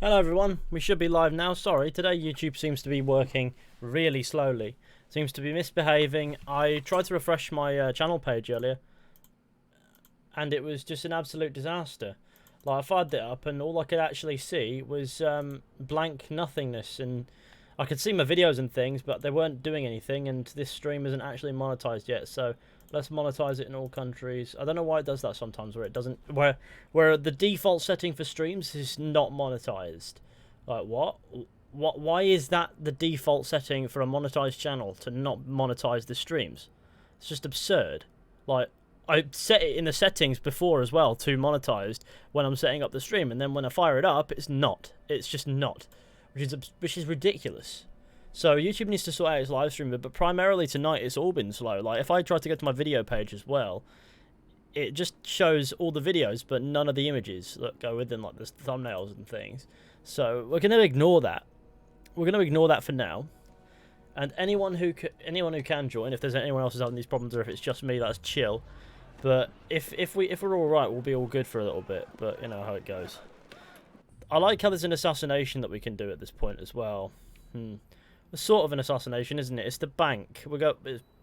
Hello everyone, we should be live now. Sorry, today YouTube seems to be working really slowly. Seems to be misbehaving. I tried to refresh my channel page earlier and it was just an absolute disaster. Like, I fired it up and all I could actually see was blank nothingness, and I could see my videos and things, but they weren't doing anything, and this stream isn't actually monetized yet, so let's monetize it in all countries. I don't know why it does that sometimes, where it doesn't, where the default setting for streams is not monetized. Like, what? Why is that the default setting for a monetized channel, to not monetize the streams? It's just absurd. Like, I set it in the settings before as well to monetized when I'm setting up the stream, and then when I fire it up, it's not. It's just not, which is ridiculous. So YouTube needs to sort out its live stream, but primarily tonight it's all been slow. Like, if I try to go to my video page as well, it just shows all the videos, but none of the images that go with them, like the thumbnails and things. So we're going to ignore that. We're going to ignore that for now. And anyone who can join, if there's anyone else who's having these problems, or if it's just me, that's chill. But if we're all right, we'll be all good for a little bit. But you know how it goes. I like how there's an assassination that we can do at this point as well. It's sort of an assassination, isn't it? It's the bank.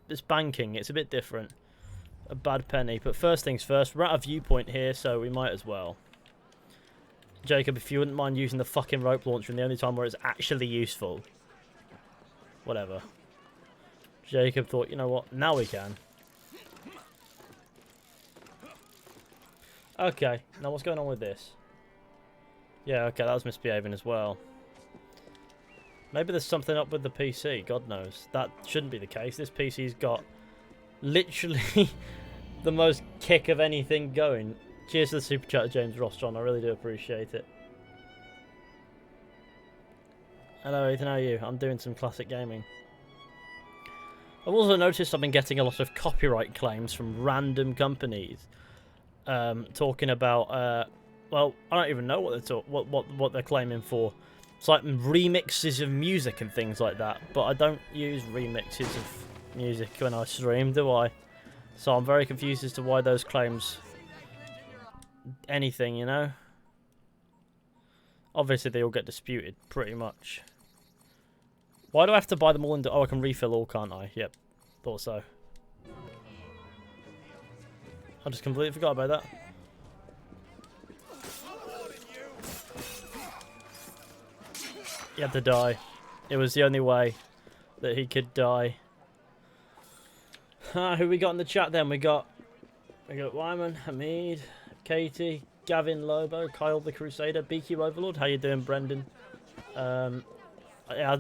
It's banking. It's a bit different. A bad penny. But first things first, we're at a viewpoint here, so we might as well. Jacob, if you wouldn't mind using the fucking rope launcher in the only time where it's actually useful. Whatever. Jacob thought, you know what? Now we can. Okay, now what's going on with this? Yeah, okay, that was misbehaving as well. Maybe there's something up with the PC, God knows. That shouldn't be the case. This PC's got literally the most kick of anything going. Cheers to the super chat, James Rostron. I really do appreciate it. Hello Ethan, how are you? I'm doing some classic gaming. I've also noticed I've been getting a lot of copyright claims from random companies. Talking about, well, I don't even know what they're claiming for. It's like remixes of music and things like that, but I don't use remixes of music when I stream, do I? So I'm very confused as to why those claims anything, you know? Obviously they all get disputed, pretty much. Why do I have to buy them all? Oh, I can refill all, can't I? Yep, thought so. I just completely forgot about that. He had to die. It was the only way that he could die. Who we got in the chat then? We got Wyman, Hamid, Katie, Gavin Lobo, Kyle the Crusader, BQ Overlord. How you doing, Brendan? Yeah, I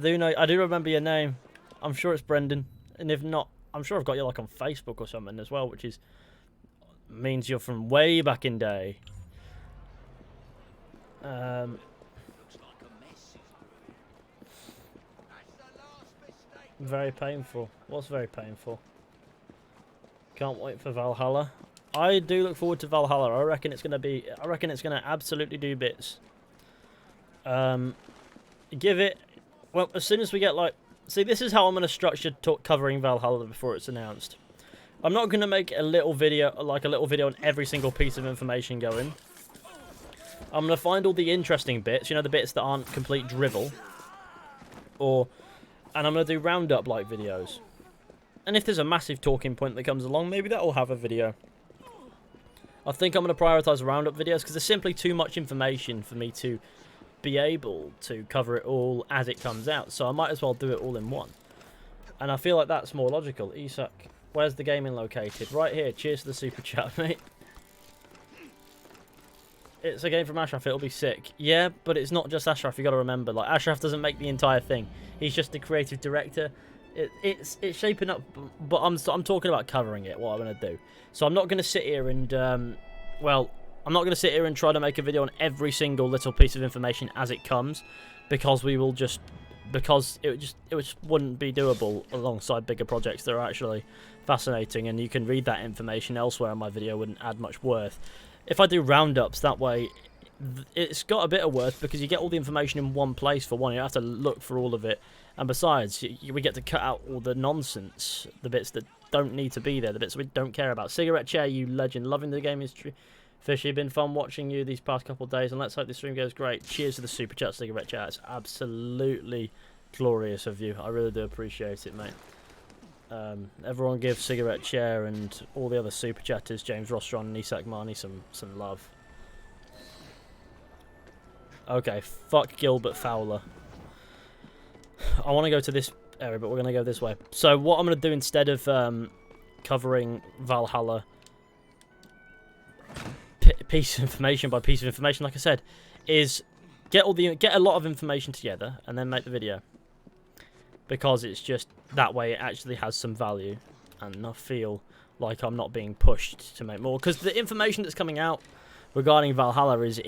do remember your name. I'm sure it's Brendan, and if not, I'm sure I've got you like on Facebook or something as well, which means you're from way back in day. Very painful. What's very painful? Can't wait for Valhalla. I do look forward to Valhalla. I reckon it's gonna absolutely do bits. Give it. Well, as soon as we get see, this is how I'm gonna structure covering Valhalla before it's announced. I'm not gonna make a little video on every single piece of information going. I'm gonna find all the interesting bits, you know, the bits that aren't complete drivel, and I'm going to do roundup-like videos. And if there's a massive talking point that comes along, maybe that will have a video. I think I'm going to prioritise roundup videos because there's simply too much information for me to be able to cover it all as it comes out. So I might as well do it all in one. And I feel like that's more logical. Isak, where's the gaming located? Right here. Cheers to the super chat, mate. It's a game from Ashraf, it'll be sick. Yeah, but it's not just Ashraf, you got to remember. Like, Ashraf doesn't make the entire thing. He's just the creative director. It's shaping up, but I'm talking about covering it, what I'm going to do. So I'm not going to sit here and, I'm not going to sit here and try to make a video on every single little piece of information as it comes, because it just wouldn't be doable alongside bigger projects that are actually fascinating, and you can read that information elsewhere in my video, wouldn't add much worth. If I do roundups, that way it's got a bit of worth because you get all the information in one place for one. You don't have to look for all of it. And besides, we get to cut out all the nonsense, the bits that don't need to be there, the bits we don't care about. Cigarette Chair, you legend. Loving the game history. Fishy, been fun watching you these past couple of days, and let's hope this stream goes great. Cheers to the super chat, cigarette chat. It's absolutely glorious of you. I really do appreciate it, mate. Everyone give Cigarette Chair and all the other super chatters, James Rostron and Isak Marnie, some love. Okay, fuck Gilbert Fowler. I want to go to this area, but we're going to go this way. So what I'm going to do instead of covering Valhalla piece of information by piece of information, like I said, is get a lot of information together and then make the video. Because it's just that way it actually has some value, and I feel like I'm not being pushed to make more. Because the information that's coming out regarding Valhalla is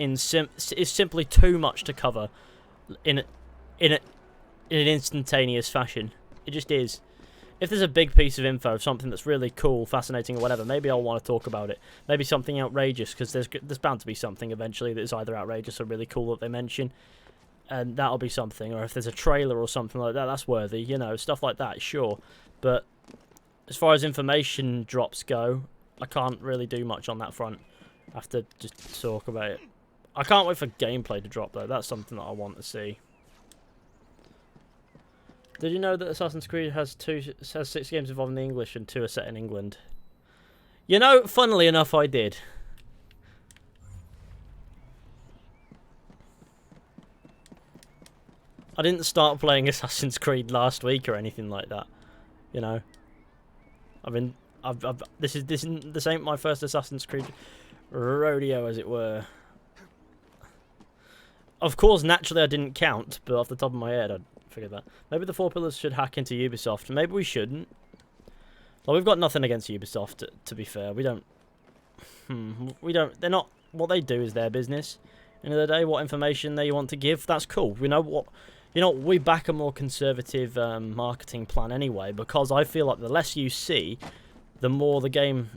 simply too much to cover in an instantaneous fashion. It just is. If there's a big piece of info, something that's really cool, fascinating, or whatever, maybe I'll want to talk about it. Maybe something outrageous, because there's bound to be something eventually that is either outrageous or really cool that they mention. And that'll be something, or if there's a trailer or something like that, that's worthy, you know, stuff like that, sure. But as far as information drops go, I can't really do much on that front. I have to just talk about it. I can't wait for gameplay to drop, though. That's something that I want to see. Did you know that Assassin's Creed has 6 games involving the English and 2 are set in England? You know, funnily enough, I did. I didn't start playing Assassin's Creed last week or anything like that, you know. This ain't my first Assassin's Creed rodeo, as it were. Of course, naturally, I didn't count, but off the top of my head, I'd figured that. Maybe the 4 Pillars should hack into Ubisoft. Maybe we shouldn't. Well, we've got nothing against Ubisoft, to be fair. We don't. They're not. What they do is their business. End of the day, what information they want to give, that's cool. We know what. You know, we back a more conservative marketing plan anyway, because I feel like the less you see, the more the game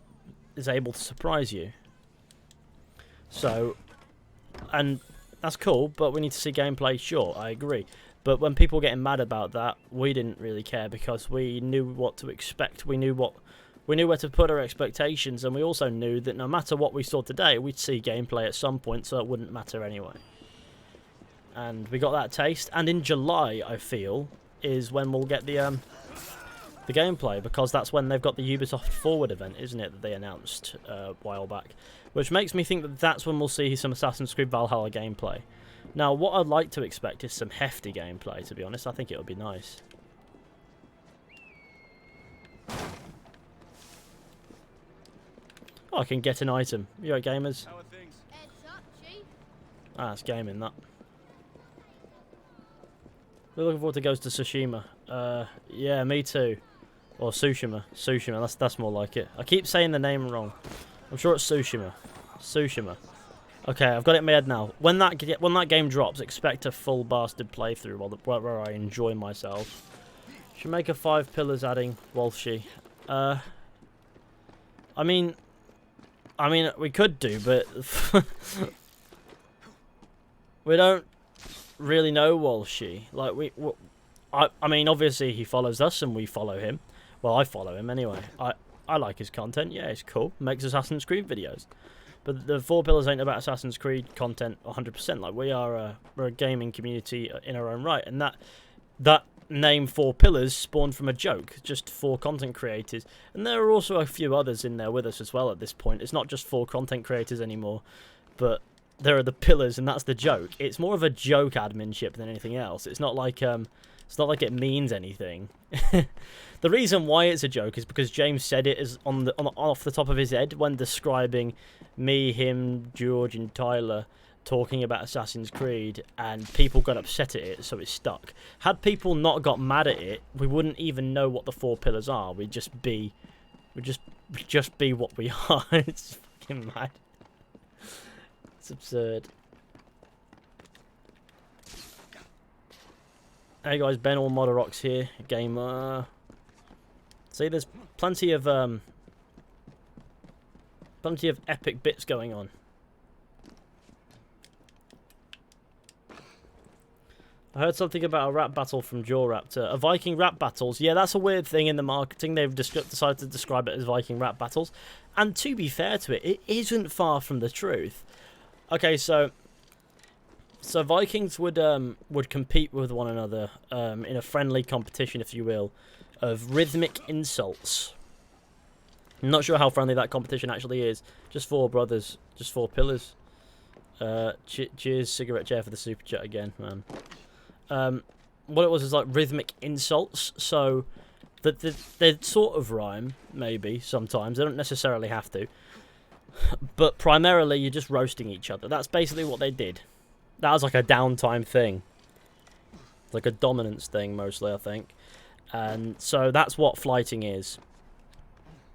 is able to surprise you. So, and that's cool, but we need to see gameplay, sure, I agree. But when people are getting mad about that, we didn't really care because we knew what to expect. We knew where to put our expectations, and we also knew that no matter what we saw today, we'd see gameplay at some point, so it wouldn't matter anyway. And we got that taste, and in July, I feel, is when we'll get the gameplay, because that's when they've got the Ubisoft Forward event, isn't it, that they announced a while back. Which makes me think that that's when we'll see some Assassin's Creed Valhalla gameplay. Now, what I'd like to expect is some hefty gameplay, to be honest. I think it would be nice. Oh, I can get an item. You right, gamers? How are things? Ah, it's gaming, that. We're looking forward to Ghost of Tsushima. Yeah, me too. Or Tsushima. Tsushima, that's more like it. I keep saying the name wrong. I'm sure it's Tsushima. Tsushima. Okay, I've got it in my head now. When that game drops, expect a full bastard playthrough where I enjoy myself. Should make a 5 Pillars adding Walshy. I mean, we could do, but we don't really know Walshy. Like I mean, obviously he follows us and we follow him. Well, I follow him anyway. I like his content. Yeah, it's cool. Makes Assassin's Creed videos. But the 4 Pillars ain't about Assassin's Creed content 100%. Like we're a gaming community in our own right, and that name 4 Pillars spawned from a joke, just 4 content creators. And there are also a few others in there with us as well at this point. It's not just 4 content creators anymore, but there are the pillars, and that's the joke. It's more of a joke adminship than anything else. It's not like it means anything. The reason why it's a joke is because James said it is off the top of his head when describing me, him, George, and Tyler talking about Assassin's Creed, and people got upset at it, so it stuck. Had people not got mad at it, we wouldn't even know what the 4 Pillars are. We'd just be what we are. It's fucking mad. It's absurd. Hey guys, Ben or Modarox here, gamer. See, there's plenty of epic bits going on. I heard something about a rap battle from Jawraptor. A Viking rap battles. Yeah, that's a weird thing in the marketing. They've decided to describe it as Viking rap battles. And to be fair to it, it isn't far from the truth. Okay, so Vikings would compete with one another in a friendly competition, if you will, of rhythmic insults. I'm not sure how friendly that competition actually is. Just four brothers, just four pillars. Cheers, Cigarette Chair, for the super chat again, man. What it was is like rhythmic insults, so they sort of rhyme, maybe, sometimes. They don't necessarily have to. But primarily, you're just roasting each other. That's basically what they did. That was like a downtime thing. Like a dominance thing, mostly, I think. And so that's what flighting is.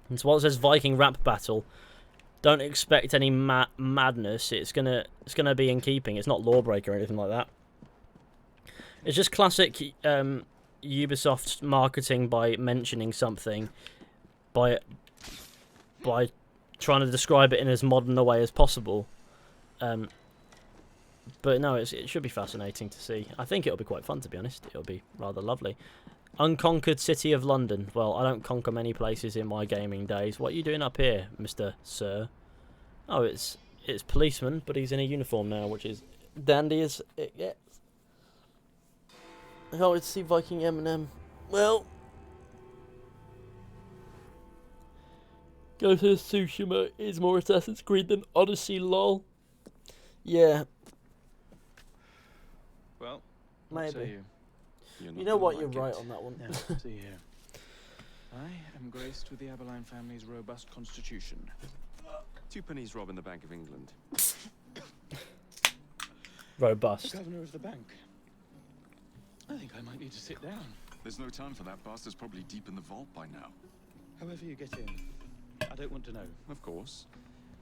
And so what it says Viking rap battle, don't expect any madness. It's gonna be in keeping. It's not Lawbreaker or anything like that. It's just classic Ubisoft marketing by mentioning something, by trying to describe it in as modern a way as possible. But no, it should be fascinating to see. I think it'll be quite fun, to be honest. It'll be rather lovely. Unconquered City of London. Well, I don't conquer many places in my gaming days. What are you doing up here, Mr. Sir? Oh, it's policeman, but he's in a uniform now, which is dandy as it gets. I can't wait to see Viking Eminem. Well, Ghost of Tsushima is more Assassin's Creed than Odyssey, lol. Yeah. Well, maybe. You know what? You're right on that one. Now, see here. I am graced with the Aberline family's robust constitution. Twopenny's robbing the Bank of England. Robust. The governor of the bank. I think I might need to sit down. There's no time for that. Bastard's probably deep in the vault by now. However you get in, I don't want to know. Of course.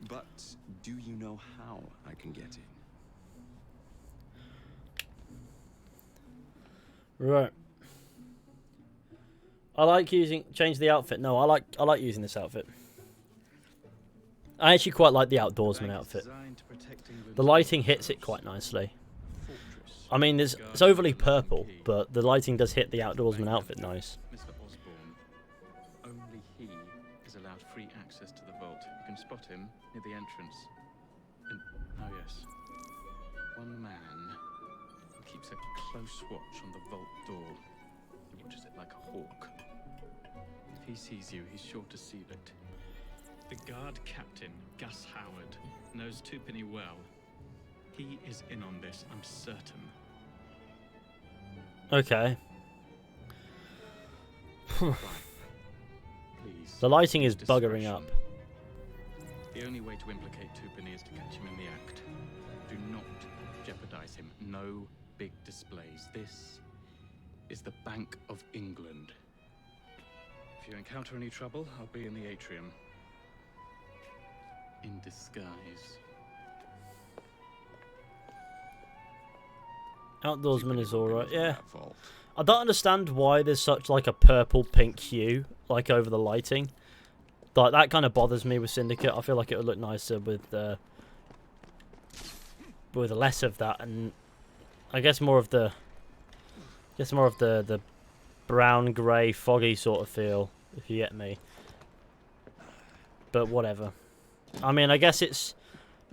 But do you know how I can get in? Right. I like change the outfit. No, I like using this outfit. I actually quite like the outdoorsman outfit. The lighting hits it quite nicely. I mean, it's overly purple, but the lighting does hit the outdoorsman outfit nice. Mr. Osborne, only he is allowed free access to the vault. You can spot him near the entrance. And, oh yes, one man who keeps a close watch on the vault door. He watches it like a hawk. If he sees you, he's sure to seal it. The guard captain, Gus Howard, knows Twopenny well. He is in on this, I'm certain. Okay. Please, The lighting is buggering up. The only way to implicate Twopenny is to catch him in the act. Do not jeopardize him. No big displays. This is the Bank of England. If you encounter any trouble, I'll be in the atrium. In disguise. Outdoorsman is alright, yeah. I don't understand why there's such like a purple-pink hue, like over the lighting. Like that kind of bothers me with Syndicate. I feel like it would look nicer with less of that, and I guess more of the brown, grey, foggy sort of feel, if you get me. But whatever. I mean, I guess it's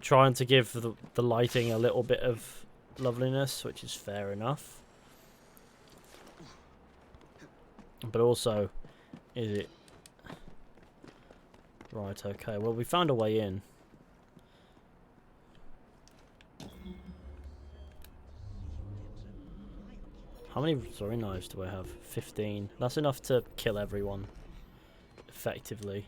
trying to give the lighting a little bit of loveliness, which is fair enough. But also, is it... Right, okay. Well, we found a way in. How many throwing knives do I have? 15. That's enough to kill everyone. Effectively.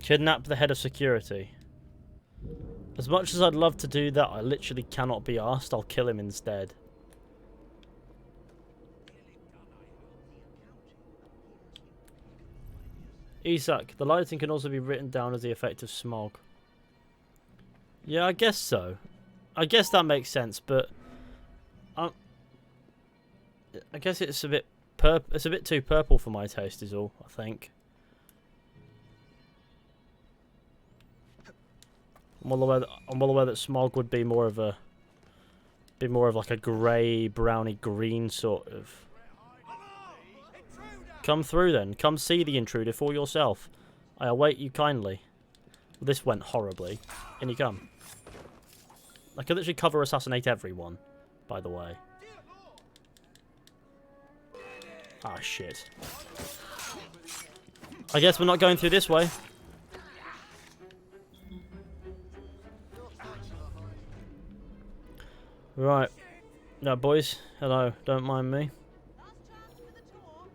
Kidnap the head of security. As much as I'd love to do that, I literally cannot be asked. I'll kill him instead. Isak, the lighting can also be written down as the effect of smog. Yeah, I guess so. I guess that makes sense, but I guess it's a bit it's a bit too purple for my taste is all, I think. I'm well aware that smog would be more of like a grey, browny green sort of. Come through then. Come see the intruder for yourself. I await you kindly. This went horribly. In you come. I could literally cover assassinate everyone, by the way. Ah, shit. I guess we're not going through this way. Right. No, boys. Hello. Don't mind me. Last chance for the tour.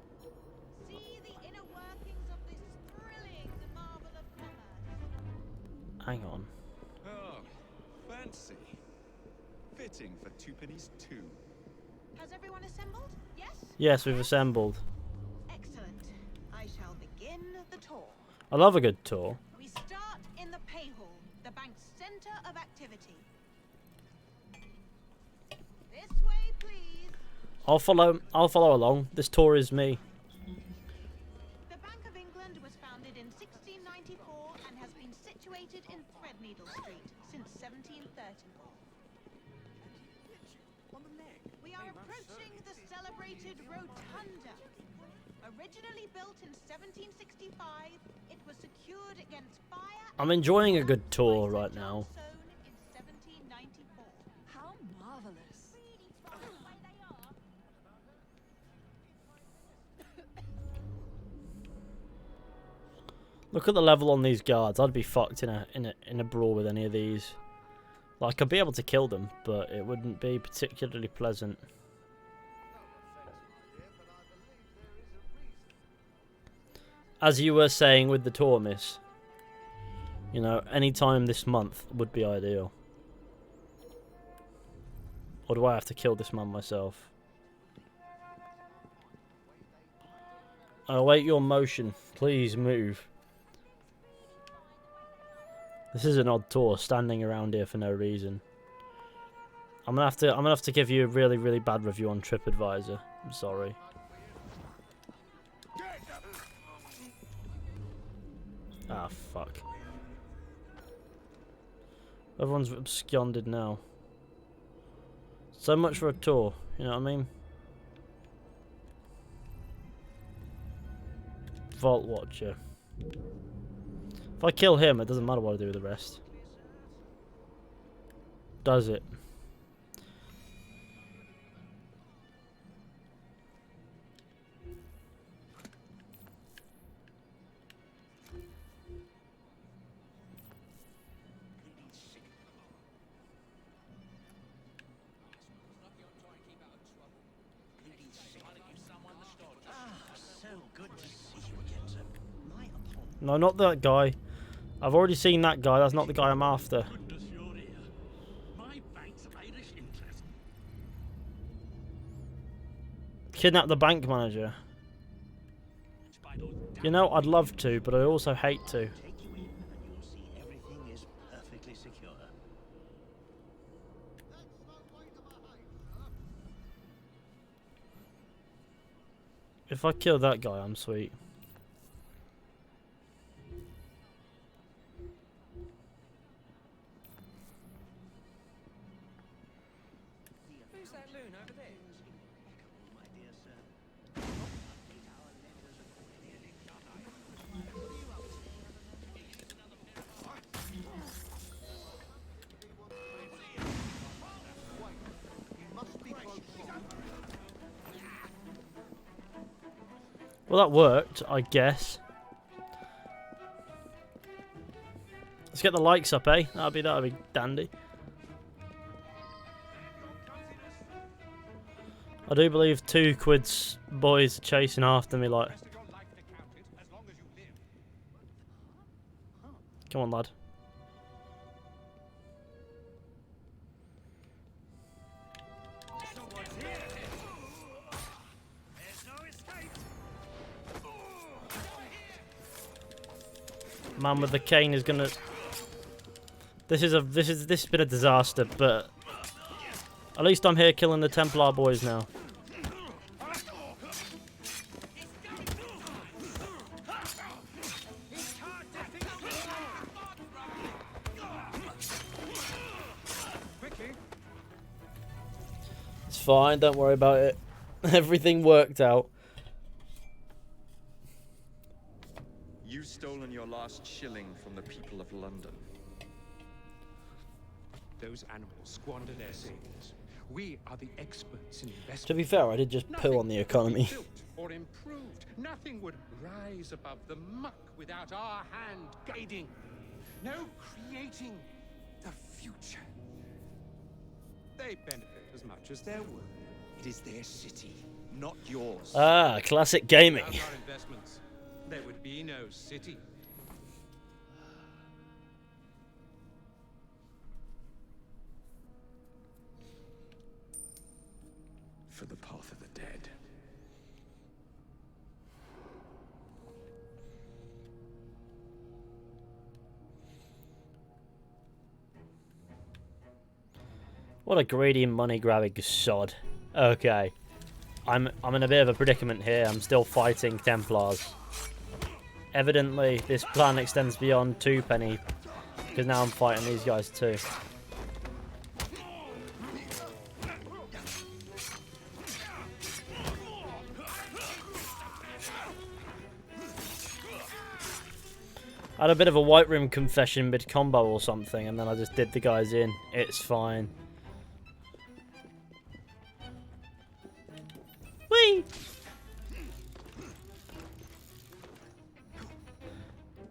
See the inner workings of this thrilling marvel of commerce. Hang on. Oh, fancy. Fitting for Twopenny's too. Has everyone assembled? Yes? Yes, we've assembled. Excellent. I shall begin the tour. I love a good tour. We start in the pay hall, the bank's center of activity. This way, please. I'll follow along. This tour is me. The Bank of England was founded in 1694 and has been situated in Threadneedle Street since 1734. We are approaching the celebrated Rotunda. Originally built in 1765, it was secured against fire. I'm enjoying a good tour right now. In 1794. How marvelous. Look at the level on these guards. I'd be fucked in a brawl with any of these. Like, I'd be able to kill them, but it wouldn't be particularly pleasant. As you were saying with the tour, miss. You know, any time this month would be ideal. Or do I have to kill this man myself? I await your motion. Please move. This is an odd tour, standing around here for no reason. I'm gonna have to give you a really, really bad review on TripAdvisor. I'm sorry. Ah, fuck. Everyone's absconded now. So much for a tour, you know what I mean? Vault Watcher. If I kill him, it doesn't matter what I do with the rest. Does it? No, not that guy. I've already seen that guy. That's not the guy I'm after. Kidnap the bank manager. You know, I'd love to, but I also hate to. If I kill that guy, I'm sweet. Who's that loon over there? Well, that worked, I guess. Let's get the likes up, eh? That'd be dandy. I do believe 2 quid's boys are chasing after me, like. Come on, lad. Man with the cane is gonna. This has been a disaster, but at least I'm here killing the Templar boys now. fine. Don't worry about it. Everything worked out. You've stolen your last shilling from the people of London. Those animals squander their savings. We are the experts in investment. To be fair, I did just poo on the economy. Built or improved. Nothing would rise above the muck without our hand guiding. No creating the future. They benefit as much as their work. It is their city, not yours. Ah, classic gaming. Without our investments, there would be no city. For the path of the dead. What a greedy money grabbing sod. Okay. I'm in a bit of a predicament here. I'm still fighting Templars. Evidently, this plan extends beyond Twopenny, because now I'm fighting these guys too. I had a bit of a white room confession mid-combo or something, and then I just did the guys in. It's fine. Whee!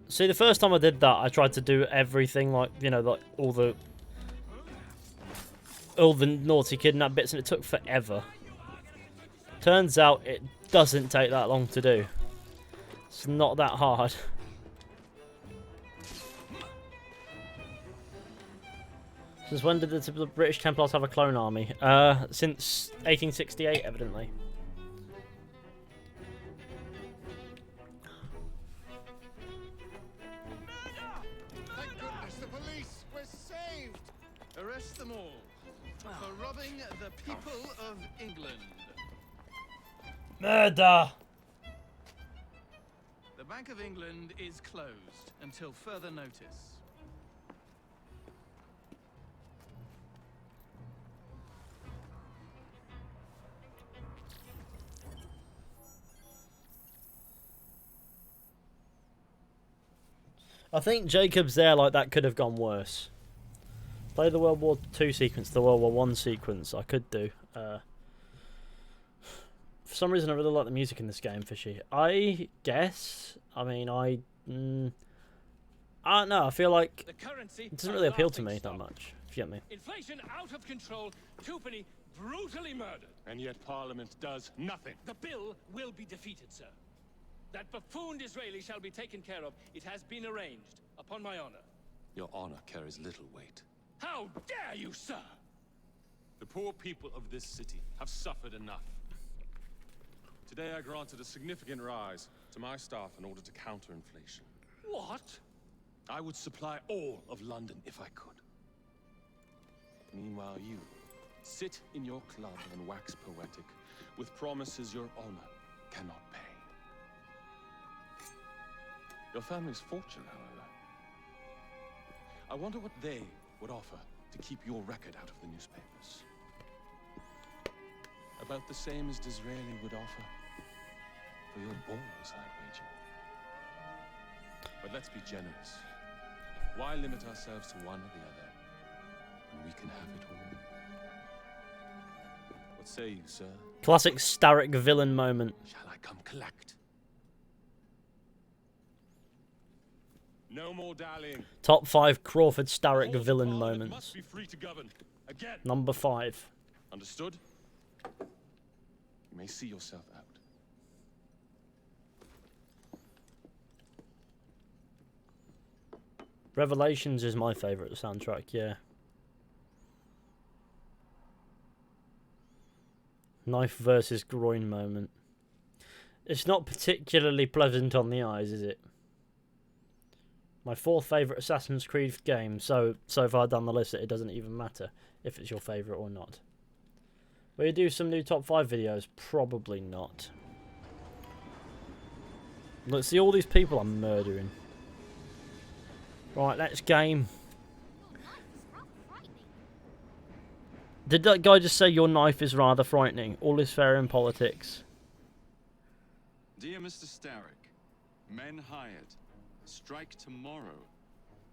See, the first time I did that, I tried to do everything, like, you know, like all the naughty kidnap bits, and it took forever. Turns out it doesn't take that long to do. It's not that hard. Since when did the British Templars have a clone army? Since 1868, evidently. Thank goodness the police were saved! Arrest them all for robbing the people of England. Murder! The Bank of England is closed until further notice. I think Jacob's there, like, that could have gone worse. Play the World War II sequence, the World War One sequence. I could do. For some reason, I really like the music in this game, Fishy. I guess. I mean, I don't know. I feel like it doesn't really appeal to me that much, if you get me. Inflation out of control, Twopenny brutally murdered. And yet Parliament does nothing. The bill will be defeated, sir. That buffoon Disraeli shall be taken care of. It has been arranged, upon my honor. Your honor carries little weight. How dare you, sir! The poor people of this city have suffered enough. Today I granted a significant rise to my staff in order to counter inflation. What? I would supply all of London if I could. Meanwhile, you sit in your club and wax poetic with promises your honor cannot pay. Your family's fortune, however. I wonder what they would offer to keep your record out of the newspapers. About the same as Disraeli would offer for your balls, I wager. But let's be generous. Why limit ourselves to one or the other when we can have it all? What say you, sir? Classic Starrick villain moment. Shall I come collect? No more dallying. Top 5 Crawford Starrick The whole villain Parliament moments. must be free to govern. Again. Number 5. Understood? You may see yourself out. Revelations is my favourite soundtrack, yeah. Knife versus groin moment. It's not particularly pleasant on the eyes, is it? My 4th favourite Assassin's Creed game, so far down the list it doesn't even matter if it's your favourite or not. Will you do some new top 5 videos? Probably not. Let's see all these people I'm murdering. Right, let's game. Did that guy just say your knife is rather frightening? All is fair in politics. Dear Mr. Starrick, men hired. Strike tomorrow.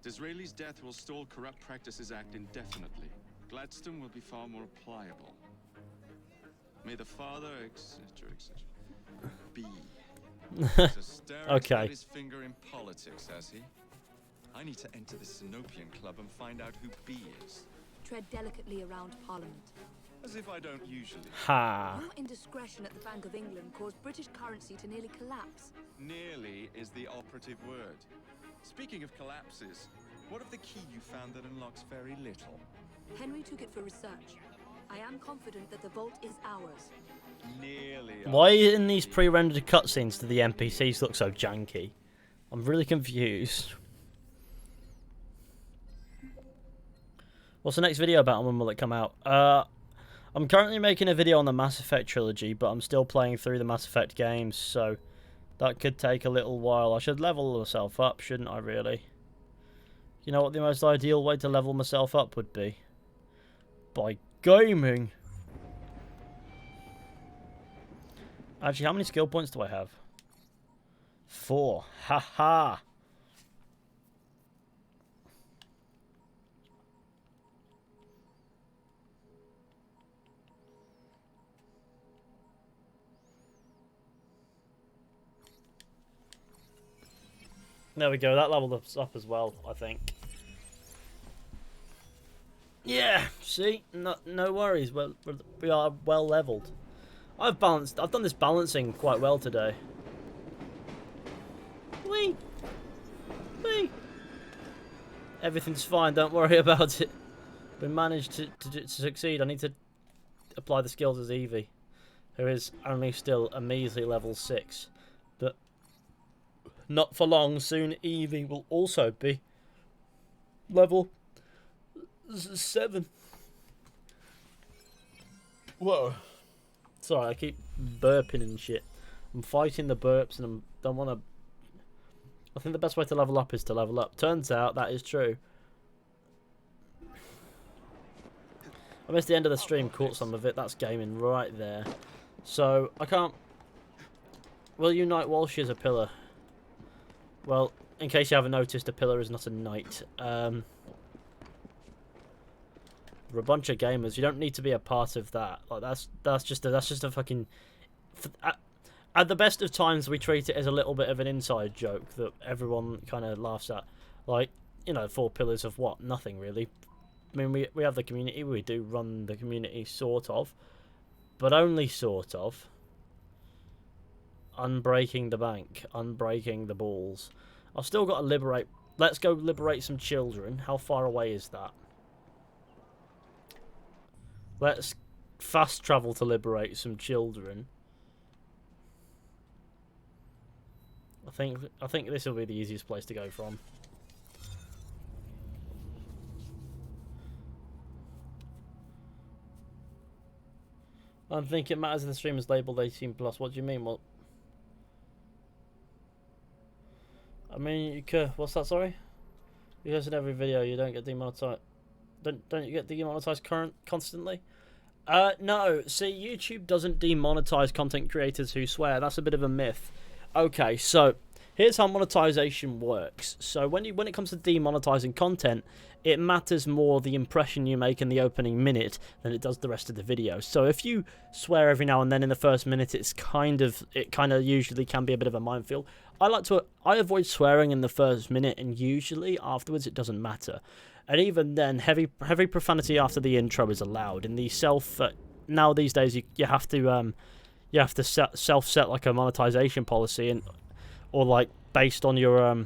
Disraeli's death will stall Corrupt Practices Act indefinitely. Gladstone will be far more pliable. May the father, etc., etc. Be. So Starrick's Okay. got his finger in politics, has he? I need to enter the Sinopian Club and find out who B is. Tread delicately around Parliament. As if I don't usually. Ha. Your indiscretion at the Bank of England caused British currency to nearly collapse. Nearly is the operative word. Speaking of collapses, what of the key you found that unlocks very little? Henry took it for research. I am confident that the vault is ours. Nearly. Why in these pre-rendered cutscenes do the NPCs look so janky? I'm really confused. What's the next video about and when will it come out? I'm currently making a video on the Mass Effect trilogy, but I'm still playing through the Mass Effect games, so that could take a little while. I should level myself up, shouldn't I, really? You know what the most ideal way to level myself up would be? By gaming. Actually, how many skill points do I have? 4. Haha. There we go, that leveled us up as well, I think. Yeah, see? No worries, we are well leveled. I've done this balancing quite well today. Whee! Whee! Everything's fine, don't worry about it. We managed to succeed. I need to apply the skills as Evie, who is only still a measly level 6. But not for long, soon Evie will also be level 7. Whoa. Sorry, I keep burping and shit. I'm fighting the burps and I don't want to... I think the best way to level up is to level up. Turns out that is true. I missed the end of the stream, caught some of it. That's gaming right there. So, I can't... Will you knight Walsh as a pillar? Well, in case you haven't noticed, a pillar is not a knight. We're a bunch of gamers. You don't need to be a part of that. Like that's just a fucking. At the best of times, we treat it as a little bit of an inside joke that everyone kind of laughs at. Like, you know, 4 pillars of what? Nothing really. I mean, we have the community. We do run the community, sort of, but only sort of. Unbreaking the bank, unbreaking the balls. I've still got to liberate. Let's go liberate some children. How far away is that? Let's fast travel to liberate some children. I think this will be the easiest place to go from. I don't think it matters if the stream is labelled 18+. What do you mean? What? I mean, you could. What's that? Sorry. Because in every video you don't get demonetized. Don't you get demonetized constantly? No. See, YouTube doesn't demonetize content creators who swear. That's a bit of a myth. Okay, so here's how monetization works. So when it comes to demonetizing content, it matters more the impression you make in the opening minute than it does the rest of the video. So if you swear every now and then in the first minute, it kind of usually can be a bit of a minefield. I avoid swearing in the first minute, and usually afterwards it doesn't matter. And even then, heavy profanity after the intro is allowed. In the now these days you have to self-set like a monetization policy, or like based on your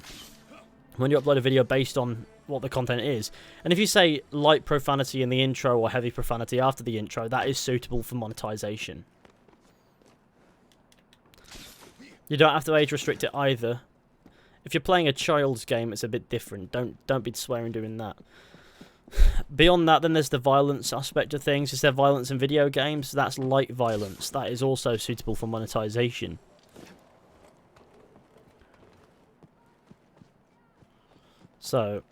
when you upload a video based on what the content is. And if you say light profanity in the intro or heavy profanity after the intro, that is suitable for monetization. You don't have to age restrict it either. If you're playing a child's game, it's a bit different. Don't be swearing doing that. Beyond that, then there's the violence aspect of things. Is there violence in video games? That's light violence. That is also suitable for monetization. So,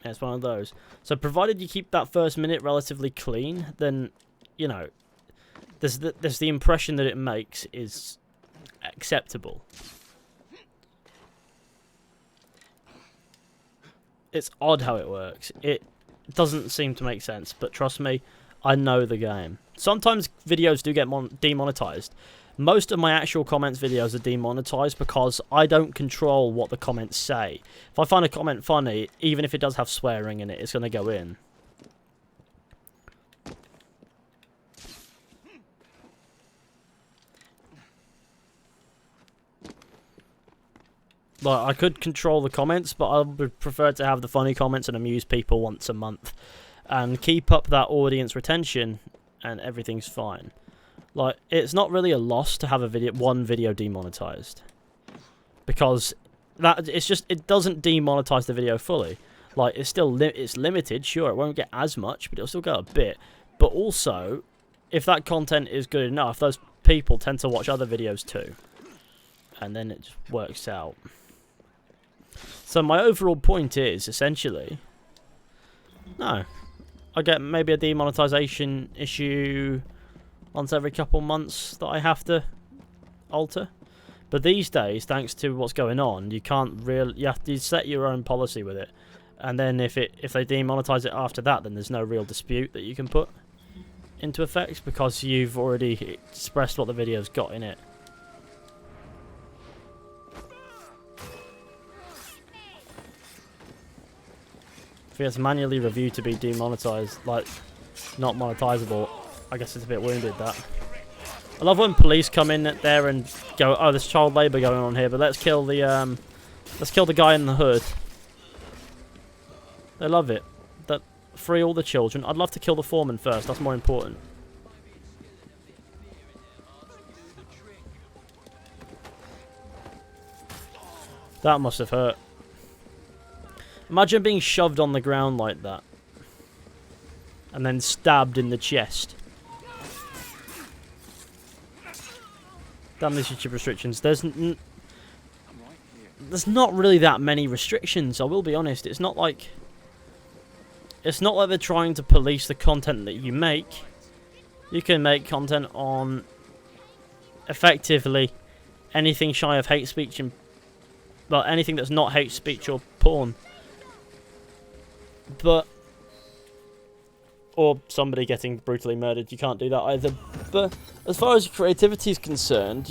It's one of those. So provided you keep that first minute relatively clean, then, you know, there's the impression that it makes is acceptable. It's odd how it works. It doesn't seem to make sense, but trust me, I know the game. Sometimes videos do get demonetized. Most of my actual comments videos are demonetized because I don't control what the comments say. If I find a comment funny, even if it does have swearing in it, it's going to go in. Like, I could control the comments, but I would prefer to have the funny comments and amuse people once a month. And keep up that audience retention, and everything's fine. Like, it's not really a loss to have one video demonetized, because it doesn't demonetize the video fully. Like, it's still it's limited. Sure, it won't get as much, but it'll still get a bit. But also, if that content is good enough, those people tend to watch other videos too, and then it just works out. So my overall point is essentially, no, I get maybe a demonetization issue once every couple months that I have to alter. But these days, thanks to what's going on, you can't really, you have to set your own policy with it. And then if they demonetize it after that, then there's no real dispute that you can put into effect because you've already expressed what the video's got in it. If it's manually reviewed to be demonetized, like not monetizable, I guess it's a bit wounded, that. I love when police come in there and go, oh, there's child labour going on here, but let's kill the guy in the hood. They love it. That free all the children. I'd love to kill the foreman first. That's more important. That must have hurt. Imagine being shoved on the ground like that. And then stabbed in the chest. Damn these YouTube restrictions. There's not really that many restrictions, I will be honest. It's not like they're trying to police the content that you make. You can make content on effectively anything shy of hate speech and, well, anything that's not hate speech or porn. But, or somebody getting brutally murdered, you can't do that either. But as far as creativity is concerned,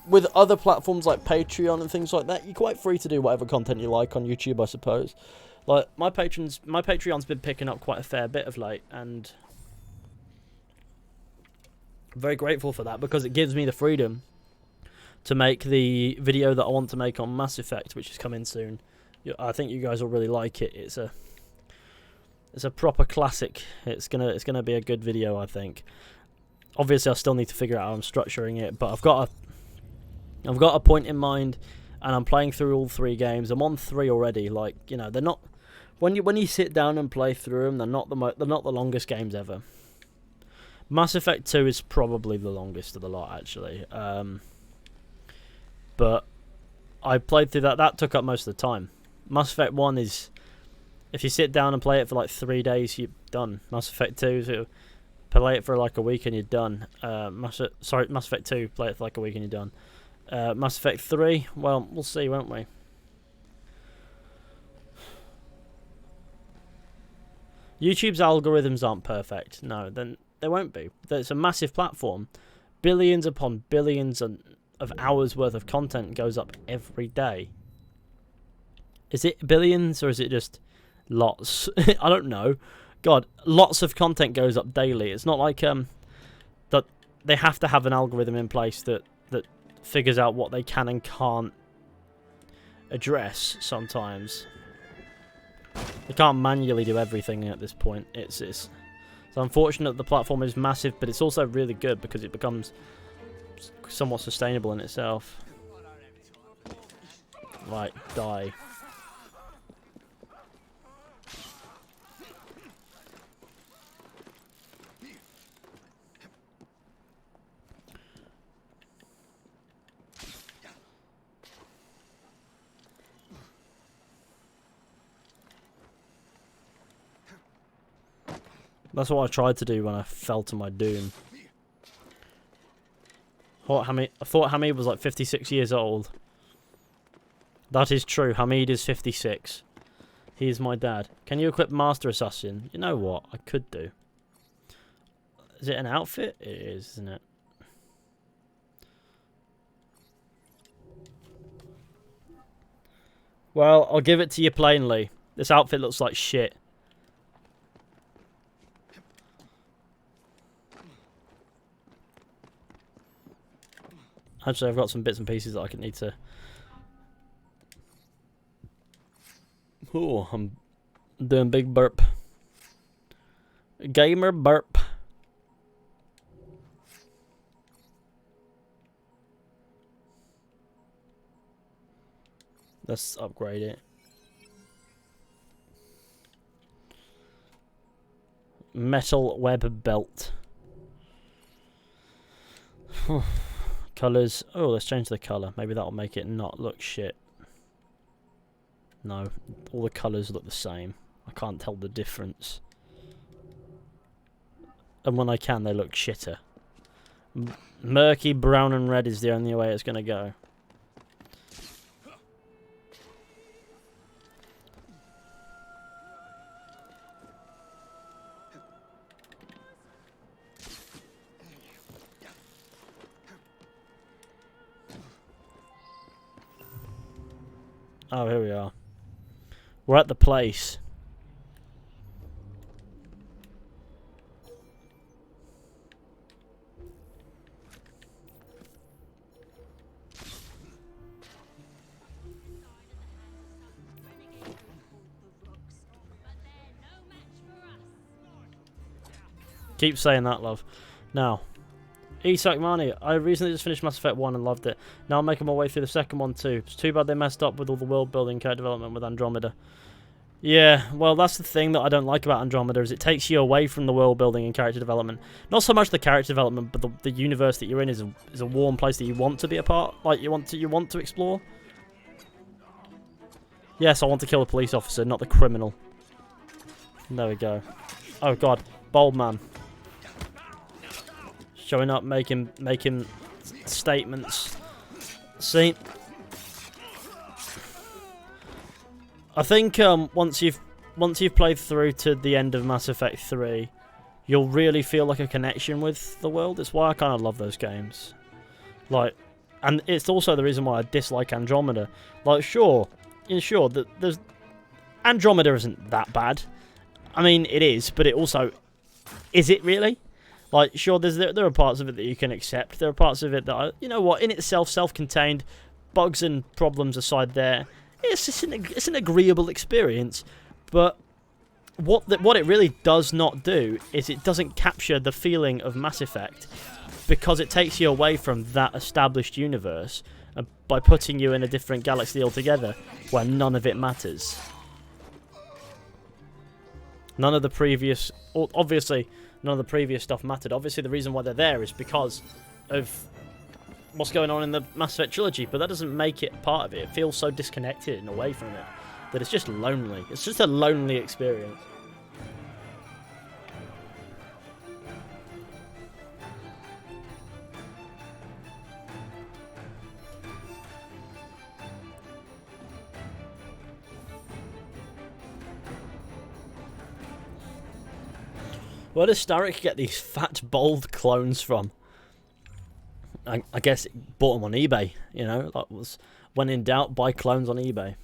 with other platforms like Patreon and things like that, you're quite free to do whatever content you like on YouTube, I suppose. Like, my Patreon's been picking up quite a fair bit of late, and I'm very grateful for that, because it gives me the freedom to make the video that I want to make on Mass Effect, which is coming soon. I think you guys will really like it. It's a proper classic. It's gonna be a good video, I think. Obviously, I still need to figure out how I'm structuring it, but I've got a point in mind, and I'm playing through all 3 games. I'm on 3 already. Like, you know, they're not, when you sit down and play through them, they're not the longest games ever. Mass Effect 2 is probably the longest of the lot, actually. But I played through that. That took up most of the time. Mass Effect 1 is, if you sit down and play it for like 3 days, you're done. Mass Effect 2, so play it for like a week and you're done. Mass Effect 2, play it for like a week and you're done. Mass Effect 3, well, we'll see, won't we? YouTube's algorithms aren't perfect. No, then they won't be. It's a massive platform. Billions upon billions of hours worth of content goes up every day. Is it billions or is it just lots? I don't know. God, lots of content goes up daily. It's not like that they have to have an algorithm in place that figures out what they can and can't address sometimes. They can't manually do everything at this point. It's unfortunate the platform is massive, but it's also really good because it becomes somewhat sustainable in itself. Right, die. That's what I tried to do when I fell to my doom. I thought Hamid was like 56 years old. That is true. Hamid is 56. He is my dad. Can you equip Master Assassin? You know what? I could do. Is it an outfit? It is, isn't it? Well, I'll give it to you plainly. This outfit looks like shit. Actually, I've got some bits and pieces that I can need to... Oh, I'm doing big burp. Gamer burp. Let's upgrade it. Metal web belt. Colours. Oh, let's change the colour. Maybe that'll make it not look shit. No, all the colours look the same. I can't tell the difference. And when I can, they look shitter. Murky brown and red is the only way it's going to go. Oh, here we are. We're at the place. Keep saying that, love. Now, Isak Mani, I recently just finished Mass Effect 1 and loved it. Now I'm making my way through the second one too. It's too bad they messed up with all the world building and character development with Andromeda. Yeah, well that's the thing that I don't like about Andromeda, is it takes you away from the world building and character development. Not so much the character development, but the universe that you're in is a warm place that you want to be a part, like you want to explore. Yes, I want to kill a police officer, not the criminal. There we go. Oh god, bold man. Showing up, making statements. See, I think once you've played through to the end of Mass Effect 3, you'll really feel like a connection with the world. It's why I kind of love those games. Like, and it's also the reason why I dislike Andromeda. Like, sure, that there's Andromeda isn't that bad. I mean, it is, but it also is it really? Like, sure, there are parts of it that you can accept. There are parts of it that are, you know what, in itself, self-contained, bugs and problems aside there, it's an agreeable experience. But what it really does not do is it doesn't capture the feeling of Mass Effect, because it takes you away from that established universe by putting you in a different galaxy altogether, where none of it matters. None of the previous, obviously, none of the previous stuff mattered. Obviously, the reason why they're there is because of what's going on in the Mass Effect trilogy, but that doesn't make it part of it. It feels so disconnected and away from it that it's just lonely. It's just a lonely experience. Where does Starrick get these fat, bold clones from? I guess it bought them on eBay, you know? That was, when in doubt, buy clones on eBay.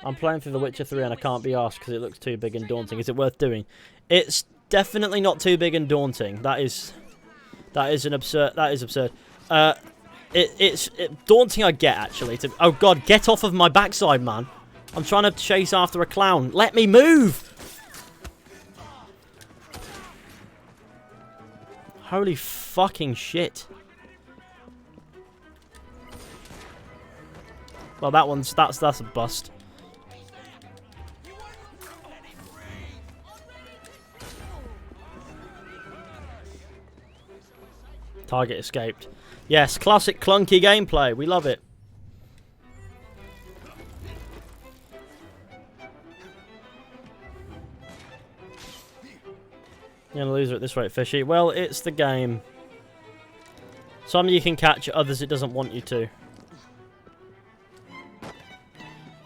I'm playing through The Witcher 3 and I can't be asked because it looks too big and daunting. Is it worth doing? It's definitely not too big and daunting. That is absurd. It's daunting, I get, actually. Oh god, get off of my backside, man. I'm trying to chase after a clown. Let me move! Holy fucking shit. Well, that's a bust. Target escaped. Yes, classic clunky gameplay. We love it. You're gonna lose her at this rate, Fishy. Well, it's the game. Some you can catch, others it doesn't want you to.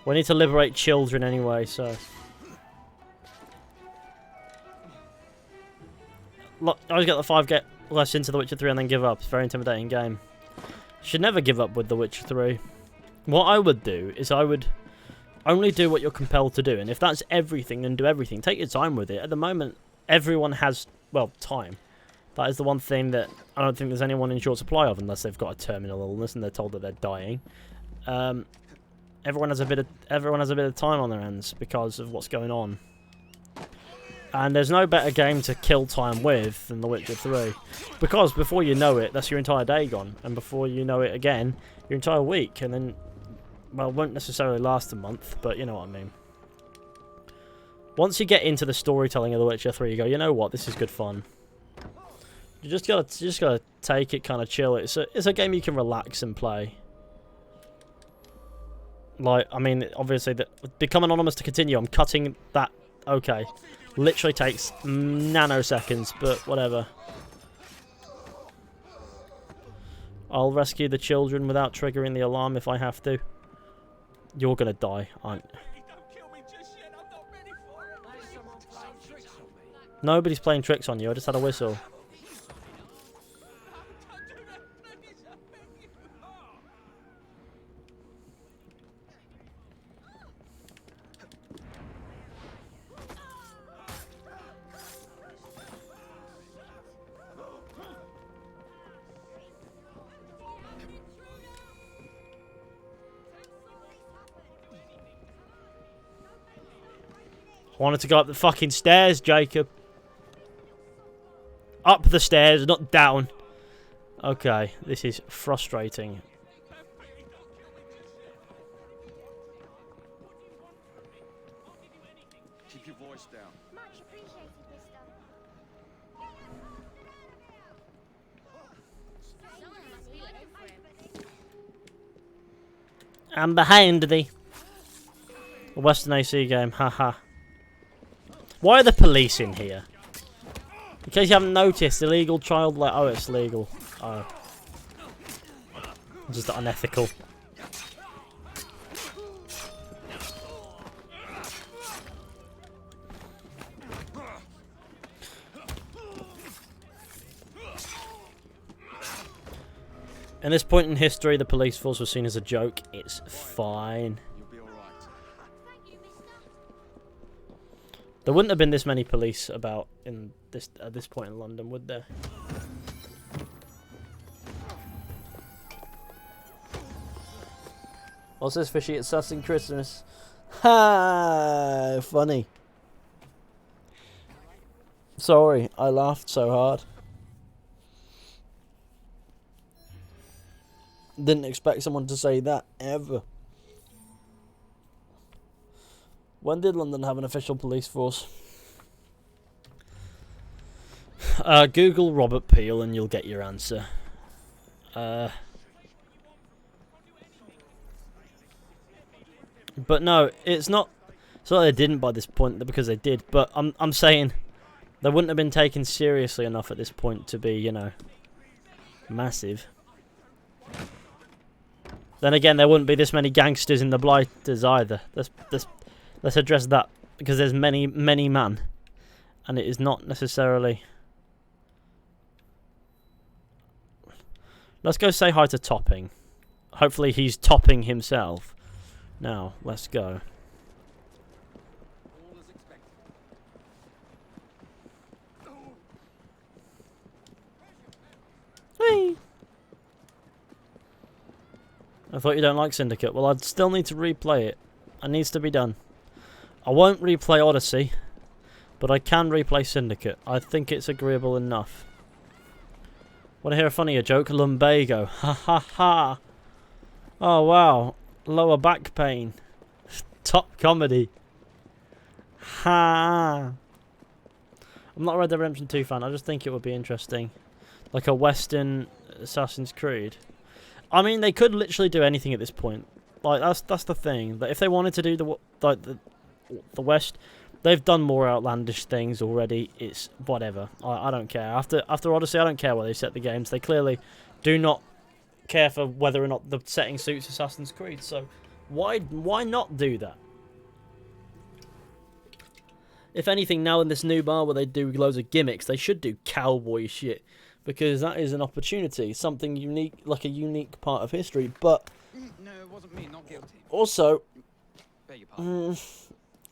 We need to liberate children anyway, so... Look, I always get the 5 get less into The Witcher 3 and then give up. It's a very intimidating game. Should never give up with The Witcher 3. What I would do is I would only do what you're compelled to do. And if that's everything, then do everything. Take your time with it. At the moment, everyone has, well, time. That is the one thing that I don't think there's anyone in short supply of unless they've got a terminal illness and they're told that they're dying. Everyone has a bit of time on their hands because of what's going on. And there's no better game to kill time with than The Witcher 3. Because before you know it, that's your entire day gone. And before you know it again, your entire week. And then, well, it won't necessarily last a month, but you know what I mean. Once you get into the storytelling of The Witcher 3, you go, you know what, this is good fun. You just gotta take it, kind of chill. It's a game you can relax and play. Like, I mean, obviously, become anonymous to continue. I'm cutting that. Okay. Literally takes nanoseconds, but whatever. I'll rescue the children without triggering the alarm if I have to. You're gonna die, aren't you? Nobody's playing tricks on you, I just had a whistle. I wanted to go up the fucking stairs, Jacob. Up the stairs, not down. Okay, this is frustrating. Keep your voice down. Much appreciated, mister. Someone must be looking for him. I'm behind thee. A Western AC game, haha. Why are the police in here? In case you haven't noticed, illegal child like oh, it's legal. Oh. Just unethical. In this point in history, the police force was seen as a joke. It's fine. There wouldn't have been this many police about in this at this point in London, would there? What's this, Fishy? It's Assassin's Christmas. Ha! Funny. Sorry, I laughed so hard. Didn't expect someone to say that ever. When did London have an official police force? Google Robert Peel and you'll get your answer. But no, it's not. It's not they didn't by this point, because they did. But I'm saying they wouldn't have been taken seriously enough at this point to be, you know, massive. Then again, there wouldn't be this many gangsters in the Blighters either. Let's address that, because there's many man, and it is not necessarily. Let's go say hi to Topping. Hopefully he's topping himself. Now, let's go. Hey. I thought you don't like Syndicate. Well, I'd still need to replay it. It needs to be done. I won't replay Odyssey, but I can replay Syndicate. I think it's agreeable enough. Want to hear a funnier joke? Lumbago. Ha ha ha. Oh wow. Lower back pain. Top comedy. Ha. I'm not a Red Dead Redemption 2 fan. I just think it would be interesting. Like a Western Assassin's Creed. I mean, they could literally do anything at this point. Like that's the thing. That if they wanted to do the West, They've done more outlandish things already. It's whatever. I don't care. After Odyssey, I don't care where they set the games. They clearly do not care for whether or not the setting suits Assassin's Creed. So why not do that? If anything, now in this new bar where they do loads of gimmicks, they should do cowboy shit, because that is an opportunity, something unique, like a unique part of history. But No, it wasn't me, not guilty. also, Beg your pardon.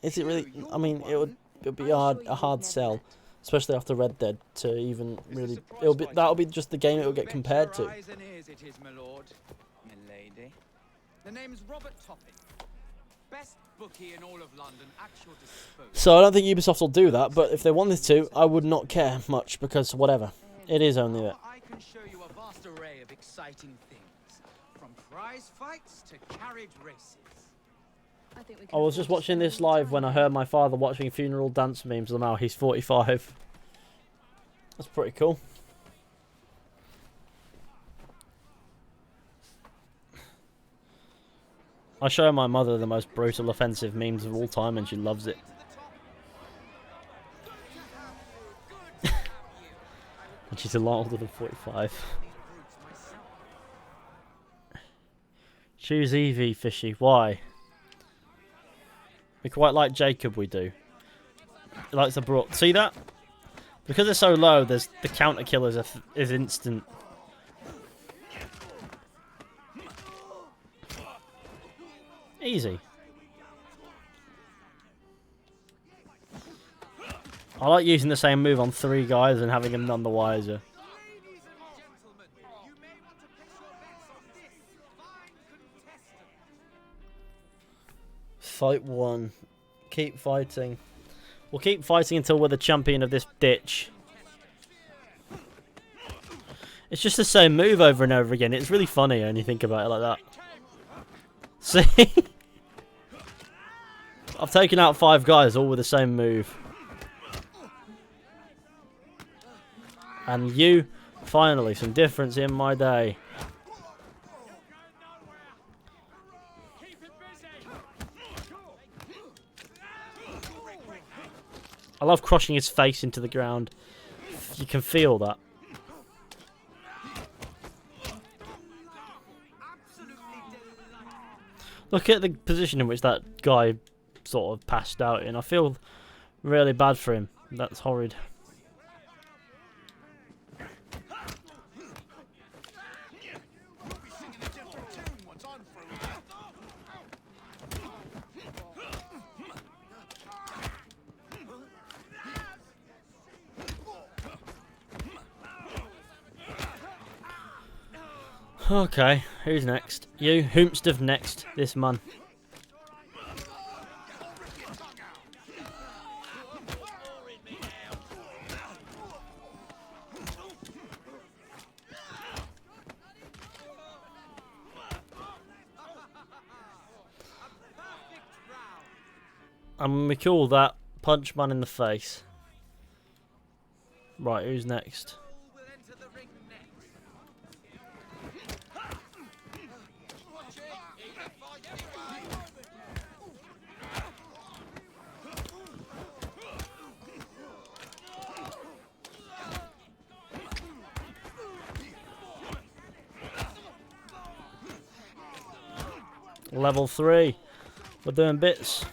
is it really? I mean, it would be a hard sell, especially after Red Dead, to even really. That'll be just the game it will get compared to. Eyes and ears it is, my lord. Milady. The name's Robert Topping. Best bookie in all of London at your disposal. So I don't think Ubisoft will do that, but if they wanted to, I would not care much, because whatever. It is only that. I can show you a vast array of exciting things, from prize fights to carriage races. I was just watching this live when I heard my father watching funeral dance memes, and now he's 45. That's pretty cool. I show my mother the most brutal, offensive memes of all time, and she loves it. And she's a lot older than 45. Choose Evie, Fishy. Why? We quite like Jacob, we do. He likes the broad. See that? Because they're so low, there's the counter killers is instant. Easy. I like using the same move on 3 guys and having them none the wiser. Fight 1. Keep fighting. We'll keep fighting until we're the champion of this ditch. It's just the same move over and over again. It's really funny when you think about it like that. See? I've taken out 5 guys all with the same move. And you, finally, some difference in my day. I love crushing his face into the ground. You can feel that. Look at the position in which that guy sort of passed out in. I feel really bad for him. That's horrid. Okay, who's next? You, Hoomstov next this month. And we call that punch man in the face. Right, who's next? Level 3. We're doing bits.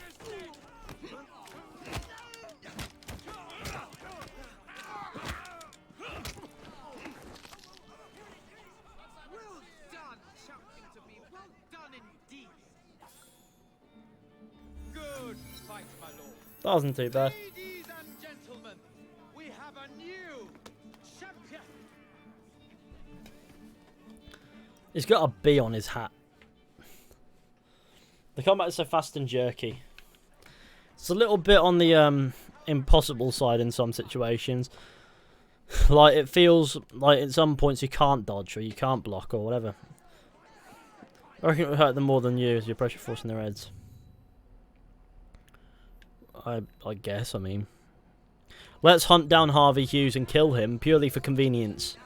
That wasn't too bad. Ladies and gentlemen, we have a new champion. He's got a B on his hat. The combat is so fast and jerky. It's a little bit on the impossible side in some situations. Like, it feels like at some points you can't dodge or you can't block or whatever. I reckon it would hurt them more than you as you're pressure forcing their heads. I guess, I mean. Let's hunt down Harvey Hughes and kill him purely for convenience.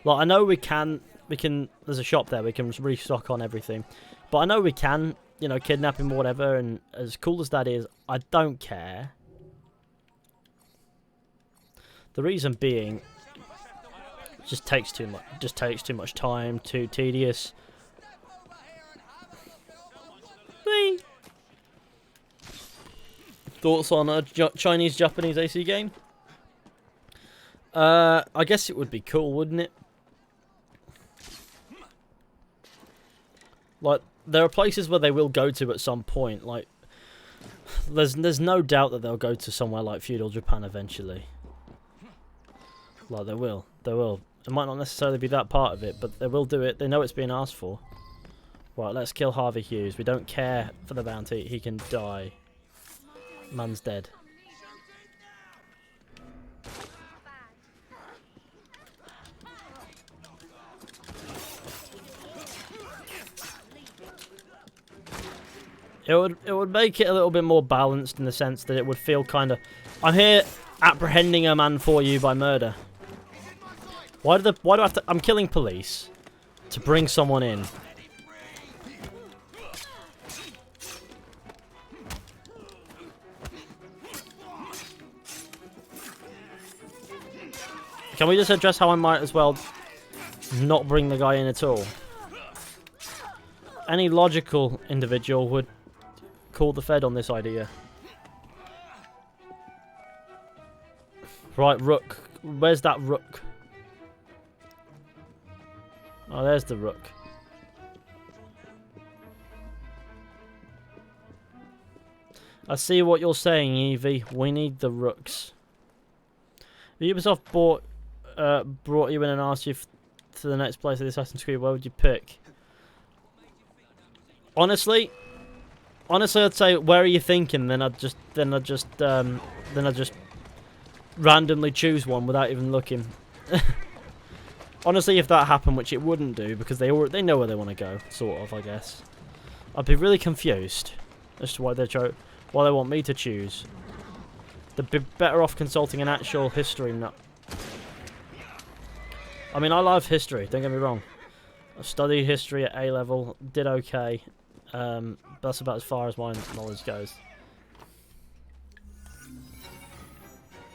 Like, I know we can, there's a shop there, we can restock on everything. But I know we can, you know, kidnap him or whatever, and as cool as that is, I don't care. The reason being, it just takes too much. Just takes too much time. Too tedious. Whee! Thoughts on a Chinese-Japanese AC game? I guess it would be cool, wouldn't it? Like, there are places where they will go to at some point. Like, there's no doubt that they'll go to somewhere like feudal Japan eventually. Like, they will. They will. It might not necessarily be that part of it, but they will do it. They know it's being asked for. Right, let's kill Harvey Hughes. We don't care for the bounty. He can die. Man's dead. It would make it a little bit more balanced in the sense that it would feel kind of... I'm here apprehending a man for you by murder. Why do I have to... I'm killing police to bring someone in. Can we just address how I might as well not bring the guy in at all? Any logical individual would call the Fed on this idea. Right, Rook. Where's that Rook? Oh, there's the Rook. I see what you're saying, Evie. We need the Rooks. Ubisoft brought you in and asked you to the next place of the Assassin's Creed. Where would you pick? Honestly, I'd say, where are you thinking? Then I'd just randomly choose one without even looking. Honestly, if that happened, which it wouldn't do, because they know where they want to go, sort of, I guess. I'd be really confused as to why they want me to choose. They'd be better off consulting an actual history nut. I mean, I love history. Don't get me wrong. I studied history at A level, did okay. That's about as far as my knowledge goes.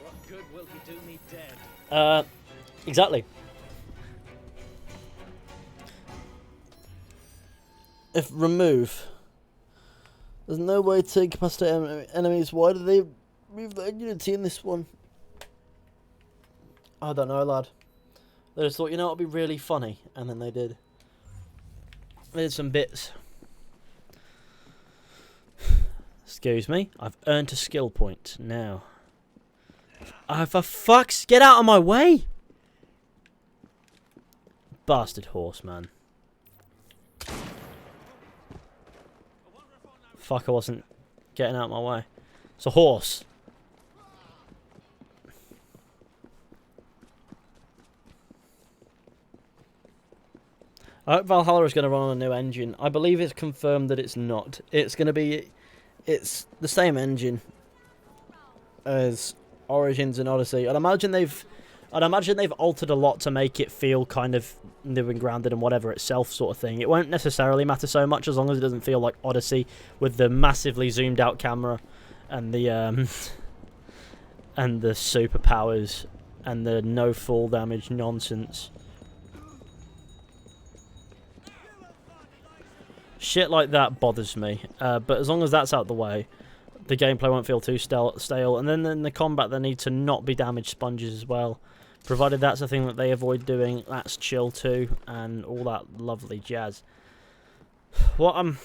What good will he do me dead? Exactly. If remove, there's no way to incapacitate enemies. Why do they remove their immunity in this one? I don't know, lad. They just thought, you know, it'll be really funny, and then they did. They did some bits. Excuse me, I've earned a skill point now. Oh, for fuck's... Get out of my way! Bastard horse, man. Fuck, I wasn't getting out of my way. It's a horse. I hope Valhalla is going to run on a new engine. I believe it's confirmed that it's not. It's going to be... It's the same engine as Origins and Odyssey. I'd imagine they've altered a lot to make it feel kind of new and grounded and whatever itself sort of thing. It won't necessarily matter so much as long as it doesn't feel like Odyssey with the massively zoomed out camera and the superpowers and the no fall damage nonsense. Shit like that bothers me, but as long as that's out the way, the gameplay won't feel too stale. And then in the combat, they need to not be damage sponges as well. Provided that's a thing that they avoid doing, that's chill too, and all that lovely jazz. What I'm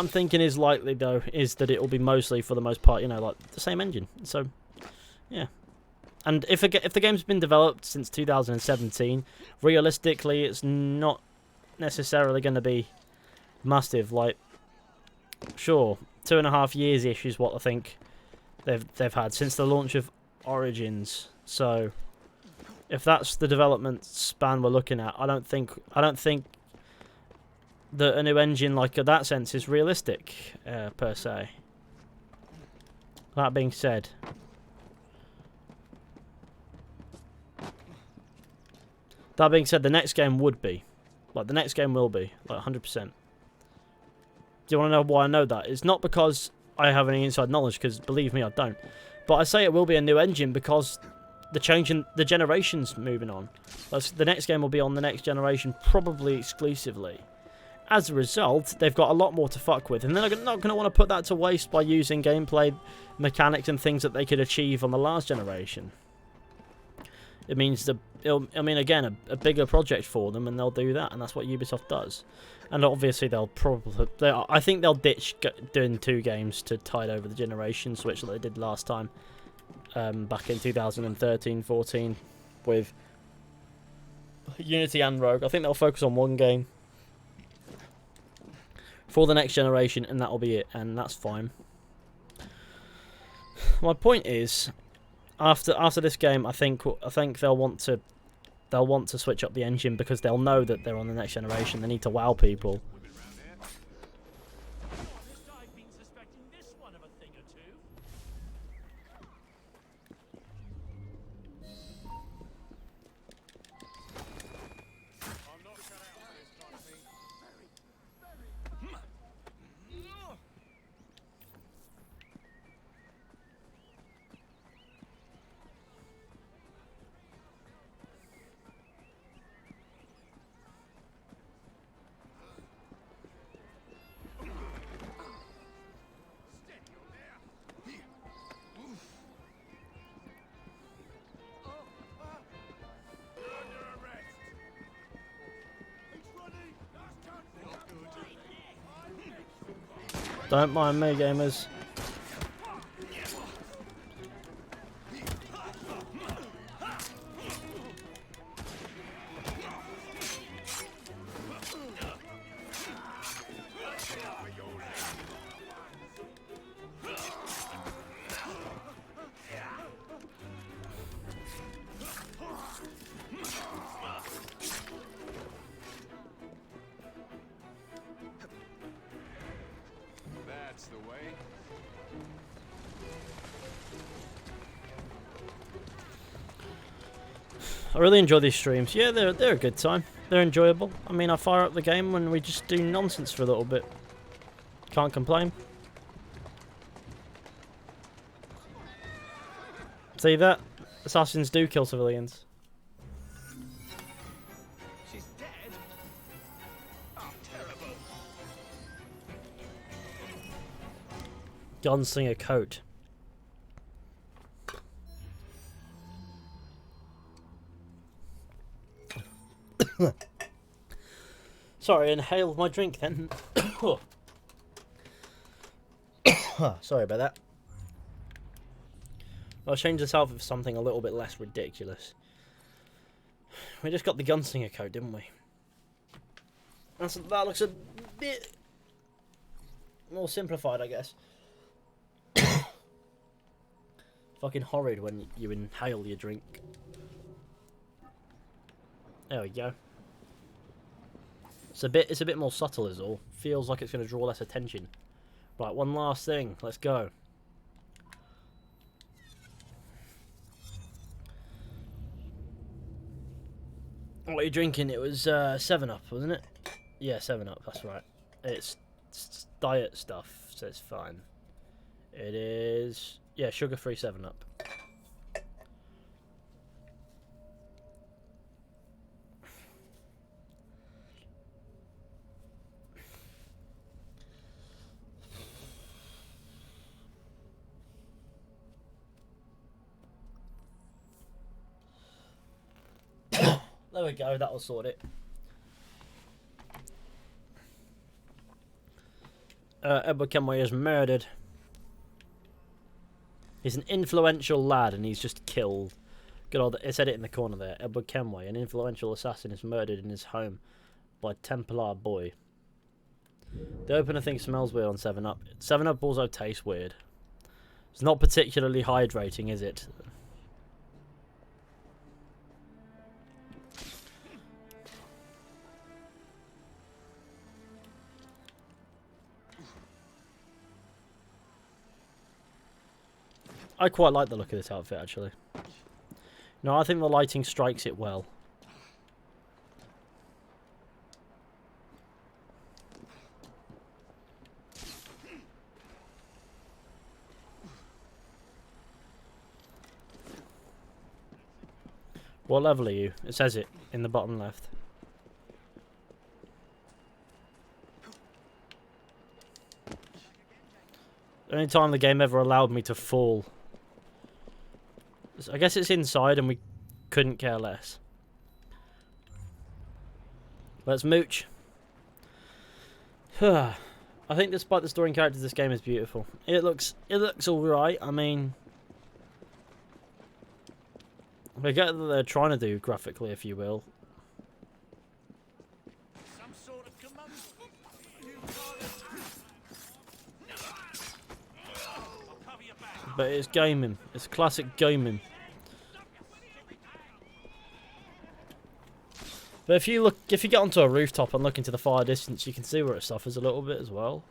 thinking is likely though is that it will be mostly, for the most part, you know, like the same engine. So, yeah. And if the game's been developed since 2017, realistically, it's not necessarily going to be massive. Like, sure, 2.5 years-ish is what I think they've had since the launch of Origins. So, if that's the development span we're looking at, I don't think that a new engine like that sense is realistic per se. That being said, the next game would be, like, the next game will be, like, 100%. Do you want to know why I know that? It's not because I have any inside knowledge, because believe me, I don't. But I say it will be a new engine because the change in the generations moving on. The next game will be on the next generation, probably exclusively. As a result, they've got a lot more to fuck with, and they're not going to want to put that to waste by using gameplay mechanics and things that they could achieve on the last generation. It means again, a bigger project for them, and they'll do that, and that's what Ubisoft does. And obviously, I think they'll ditch doing 2 games to tide over the generation switch that they did last time, back in 2013-14, with Unity and Rogue. I think they'll focus on 1 game for the next generation, and that'll be it, and that's fine. My point is, after this game, I think they'll want to switch up the engine, because they'll know that they're on the next generation. They need to wow people. Don't mind me, gamers. That's the way. I really enjoy these streams. Yeah, they're a good time. They're enjoyable. I mean, I fire up the game when we just do nonsense for a little bit. Can't complain. See that? Assassins do kill civilians. She's dead? Oh, terrible. Gunslinger coat. Sorry, inhaled my drink then. Sorry about that. I'll change this out for something a little bit less ridiculous. We just got the gunslinger coat, didn't we? That looks a bit more simplified, I guess. Fucking horrid when you inhale your drink. There we go. It's a bit more subtle is all. Feels like it's going to draw less attention. Right, one last thing. Let's go. What are you drinking? It was 7-Up, wasn't it? Yeah, 7-Up, that's right. It's diet stuff, so it's fine. It is... yeah, sugar-free 7-Up. There we go, that'll sort it. Edward Kenway is murdered. He's an influential lad and he's just killed. Good old, it said it in the corner there. Edward Kenway, an influential assassin, is murdered in his home by Templar boy. The opener thing smells weird on 7-Up. 7-Up also tastes weird. It's not particularly hydrating, is it? I quite like the look of this outfit, actually. No, I think the lighting strikes it well. What level are you? It says it in the bottom left. The only time the game ever allowed me to fall. I guess it's inside and we couldn't care less. Let's mooch. I think despite the story and characters, this game is beautiful. It looks alright. I mean, I get that they're trying to do graphically, if you will. Some sort of command. I'll cover your back. But it's gaming. It's classic gaming. But if you get onto a rooftop and look into the far distance, you can see where it suffers a little bit as well.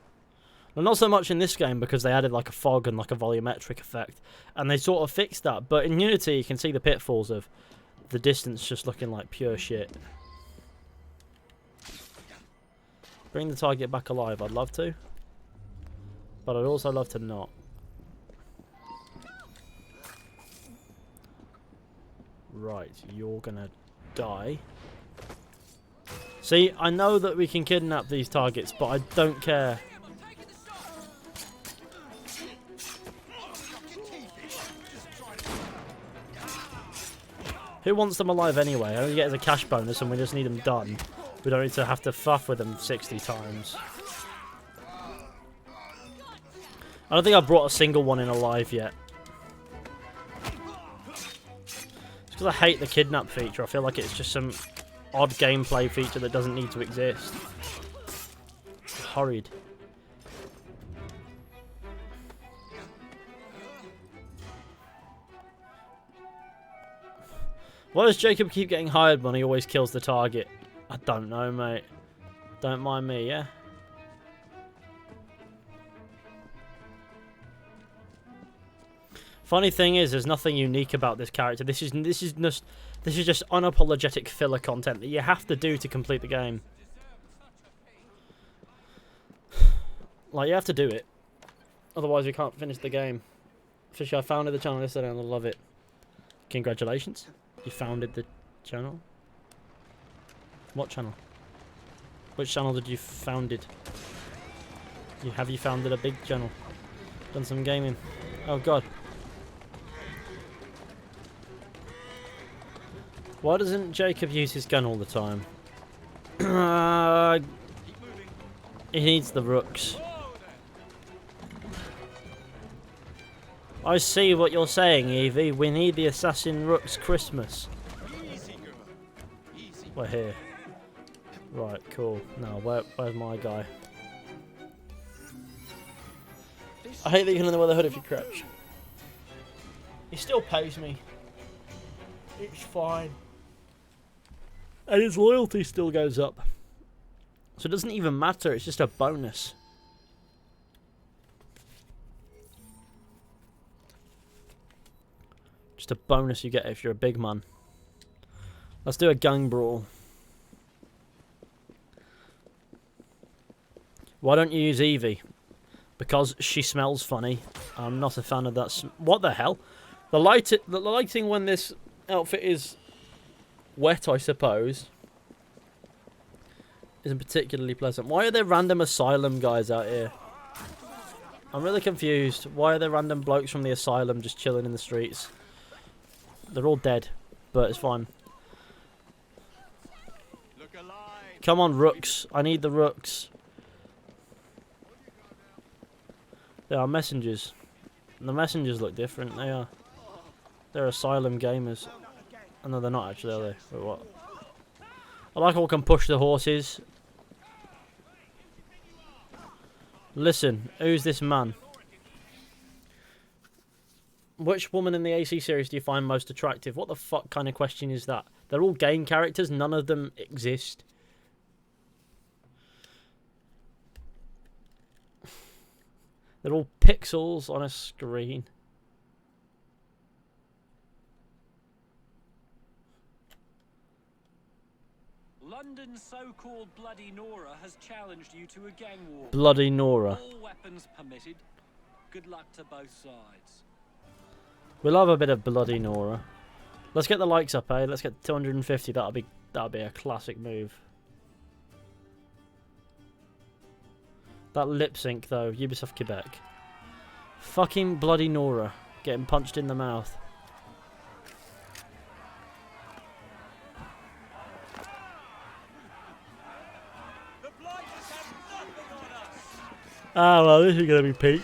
Well, not so much in this game because they added like a fog and like a volumetric effect, and they sort of fixed that. But in Unity, you can see the pitfalls of the distance just looking like pure shit. Bring the target back alive. I'd love to, but I'd also love to not. Right, you're gonna die. See, I know that we can kidnap these targets, but I don't care. Who wants them alive anyway? All you get is a cash bonus and we just need them done. We don't need to have to fuff with them 60 times. I don't think I've brought a single one in alive yet. It's because I hate the kidnap feature. I feel like it's just some odd gameplay feature that doesn't need to exist. Horrid. Why does Jacob keep getting hired when he always kills the target? I don't know, mate. Don't mind me, yeah? Funny thing is, there's nothing unique about this character. This is just unapologetic filler content that you have to do to complete the game. Like, you have to do it. Otherwise, we can't finish the game. Officially, I founded the channel yesterday and I love it. Congratulations. You founded the channel? What channel? Which channel did you founded? Have you founded a big channel? Done some gaming? Oh god. Why doesn't Jacob use his gun all the time? He needs the rooks. I see what you're saying, Evie. We need the Assassin Rooks Christmas. We're here. Right, cool. Now, where's my guy? I hate that you can only wear the hood if you crouch. He still pays me. It's fine. And his loyalty still goes up. So it doesn't even matter, it's just a bonus. Just a bonus you get if you're a big man. Let's do a gang brawl. Why don't you use Evie? Because she smells funny. I'm not a fan of that. What the hell? The lighting when this outfit is wet, I suppose, isn't particularly pleasant. Why are there random asylum guys out here? I'm really confused. Why are there random blokes from the asylum just chilling in the streets? They're all dead, but it's fine. Come on, rooks. I need the rooks. They are messengers. And the messengers look different. They are. They're asylum gamers. Oh, no, they're not actually, are they? Wait, what? I like how we can push the horses. Listen, who's this man? Which woman in the AC series do you find most attractive? What the fuck kind of question is that? They're all game characters, none of them exist. They're all pixels on a screen. London's so-called Bloody Nora has challenged you to a gang war. Bloody Nora. All weapons permitted. Good luck to both sides. We love a bit of Bloody Nora. Let's get the likes up, eh? Let's get 250. That'll be a classic move. That lip sync though, Ubisoft Quebec. Fucking bloody Nora getting punched in the mouth. Ah, well, this is gonna be peak.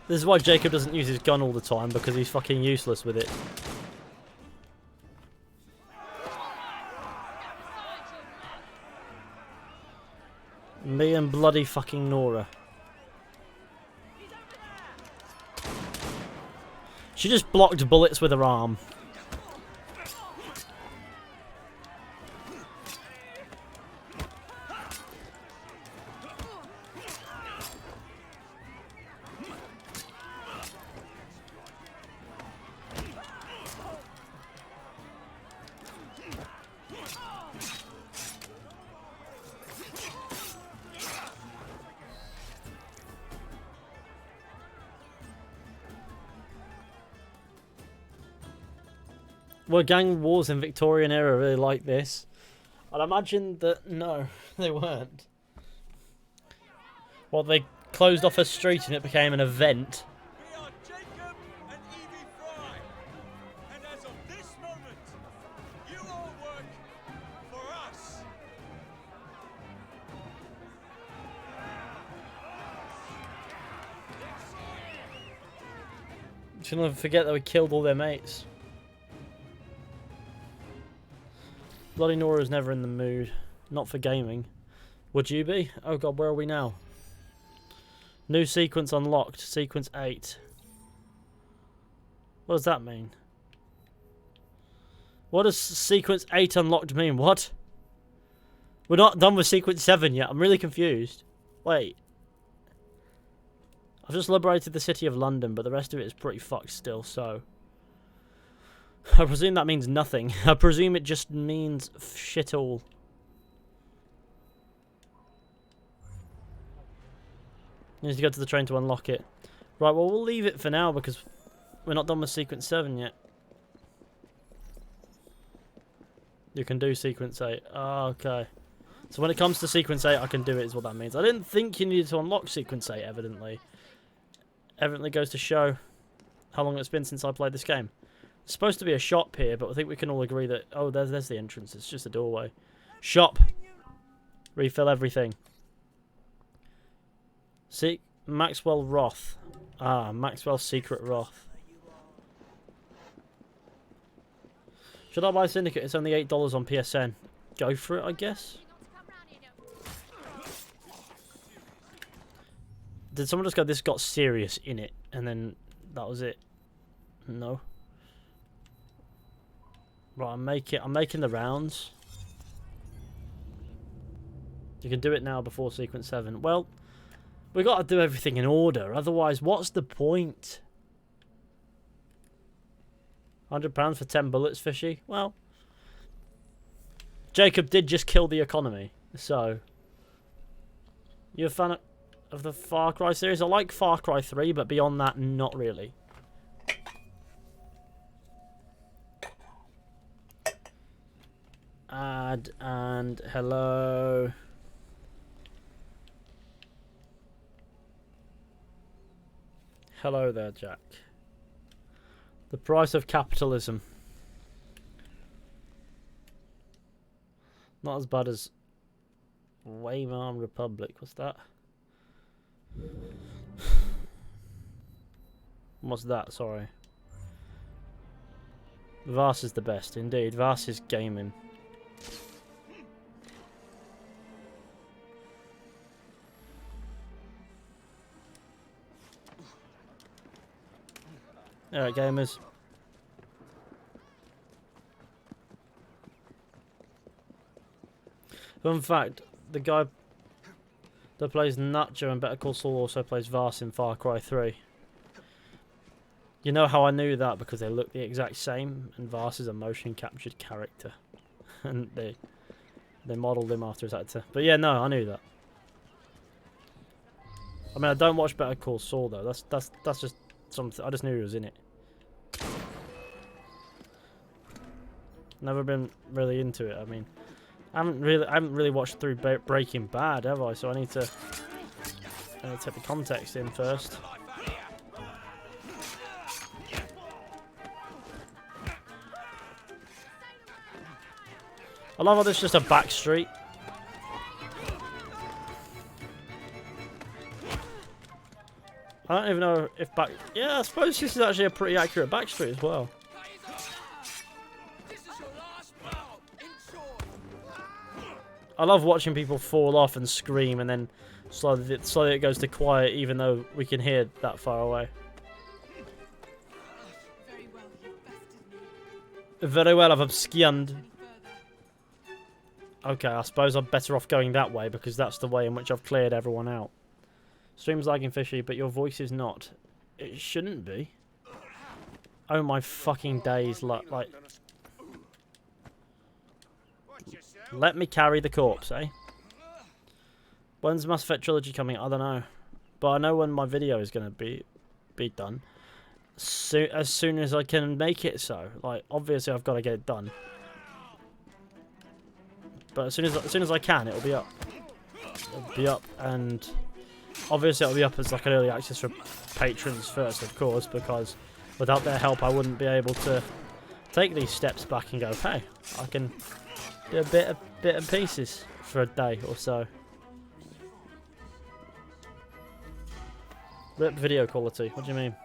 This is why Jacob doesn't use his gun all the time, because he's fucking useless with it. Me and bloody fucking Nora. She just blocked bullets with her arm. Were gang wars in Victorian era really like this? I'd imagine that no, they weren't. Well, they closed off a street and it became an event. We are Jacob and Evie Fry, and as of this moment, you all work for us. Shouldn't forget that we killed all their mates. Bloody Nora's never in the mood. Not for gaming. Would you be? Oh god, where are we now? New sequence unlocked. Sequence 8. What does that mean? What does sequence 8 unlocked mean? What? We're not done with sequence 7 yet. I'm really confused. Wait. I've just liberated the city of London, but the rest of it is pretty fucked still, so... I presume that means nothing. I presume it just means shit all. You need to go to the train to unlock it. Right, well, we'll leave it for now because we're not done with sequence 7 yet. You can do sequence 8. Oh, okay. So when it comes to sequence 8, I can do it is what that means. I didn't think you needed to unlock sequence 8, evidently. Evidently goes to show how long it's been since I played this game. It's supposed to be a shop here, but I think we can all agree that... Oh, there's the entrance. It's just a doorway. Shop. Refill everything. See? Maxwell Roth. Ah, Maxwell's Secret Roth. Should I buy Syndicate? It's only $8 on PSN. Go for it, I guess. Did someone just go, this got serious in it, and then that was it? No. Right, I'm making the rounds. You can do it now before sequence 7. Well, we got to do everything in order. Otherwise, what's the point? £100 for 10 bullets, fishy. Well, Jacob did just kill the economy. So, you a fan of the Far Cry series? I like Far Cry 3, but beyond that, not really. Add and hello. Hello there, Jack. The price of capitalism. Not as bad as Weimar Republic. What's that? What's that? Sorry. Vars is the best, indeed. Vars is gaming. Alright, gamers. Fun fact, the guy that plays Nacho in Better Call Saul also plays Vars in Far Cry 3. You know how I knew that? Because they look the exact same, and Vars is a motion captured character. And they modelled him after his actor. But yeah, no, I knew that. I mean, I don't watch Better Call Saul though. That's just something. I just knew he was in it. Never been really into it. I mean, I haven't really watched through Breaking Bad, have I? So I need to take the context in first. I love how there's just a back street. I don't even know if back... Yeah, I suppose this is actually a pretty accurate back street as well. I love watching people fall off and scream and then slowly it goes to quiet even though we can hear that far away. Very well, I've obscured. Okay, I suppose I'm better off going that way because that's the way in which I've cleared everyone out. Stream's lagging fishy, but your voice is not. It shouldn't be. Oh my fucking days, like... Let me carry the corpse, eh? When's Mass Effect Trilogy coming? I don't know. But I know when my video is going to be done. As soon as I can make it so. Like, obviously I've got to get it done. But as soon as I can, it'll be up. It'll be up, and obviously it'll be up as like an early access for patrons first, of course, because without their help I wouldn't be able to take these steps back and go, hey, I can do a bit of pieces for a day or so. Rip video quality, what do you mean?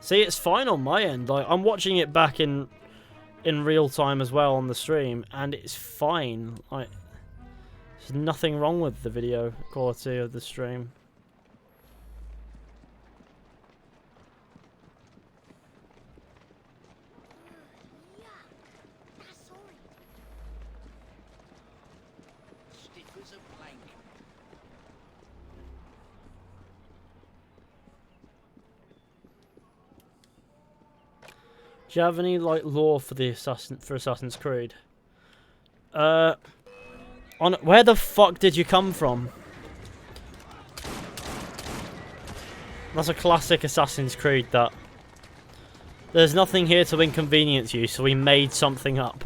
See, it's fine on my end. Like, I'm watching it back in real time as well on the stream, and it's fine. Like, there's nothing wrong with the video quality of the stream. Do you have any like lore for the Assassin's Creed? Where the fuck did you come from? That's a classic Assassin's Creed, that. There's nothing here to inconvenience you, so we made something up.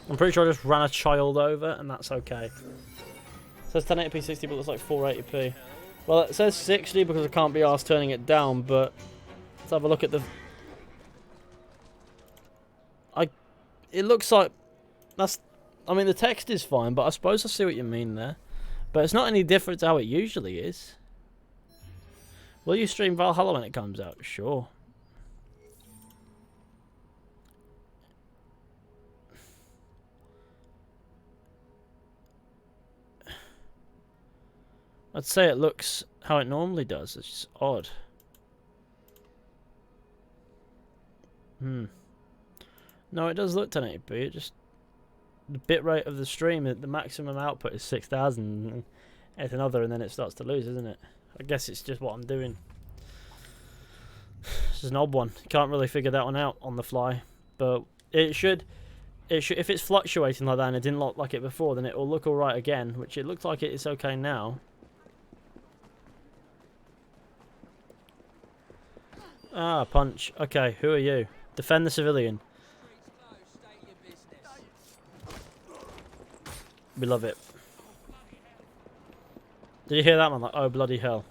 I'm pretty sure I just ran a child over, and that's okay. It says 1080p 60, but it looks like 480p. Well, it says 60 because I can't be arsed turning it down, but let's have a look at the... It looks like... that's... I mean, the text is fine, but I suppose I see what you mean there. But it's not any different to how it usually is. Will you stream Valhalla when it comes out? Sure. I'd say it looks how it normally does. It's just odd. No, it does look 1080p. It just... the bitrate of the stream, the maximum output is 6,000. And it's another, and then it starts to lose, isn't it? I guess it's just what I'm doing. This is an odd one. Can't really figure that one out on the fly. But it should... if it's fluctuating like that and it didn't look like it before, then it will look alright again. Which it looks like it's okay now. Ah, punch. Okay, who are you? Defend the civilian. We love it. Did you hear that one? Like, oh, bloody hell.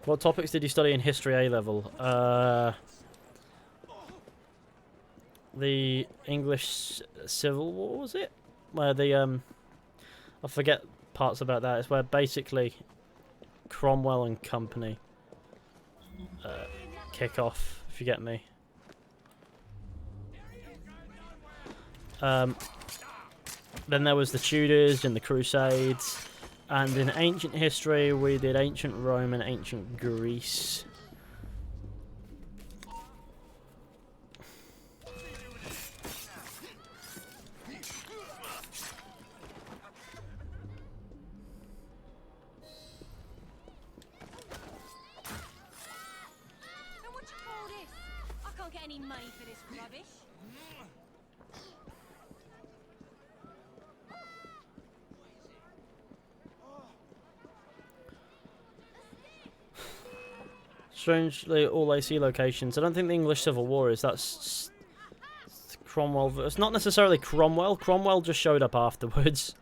What topics did you study in History A level? the English Civil War, was it? Where the I forget parts about that. It's where basically Cromwell and company kick off, if you get me. Then there was the Tudors and the Crusades, and in ancient history we did ancient Rome and ancient Greece. Any money for this rubbish? Strangely, all AC locations. I don't think the English Civil War is. That's Cromwell. It's not necessarily Cromwell. Cromwell just showed up afterwards.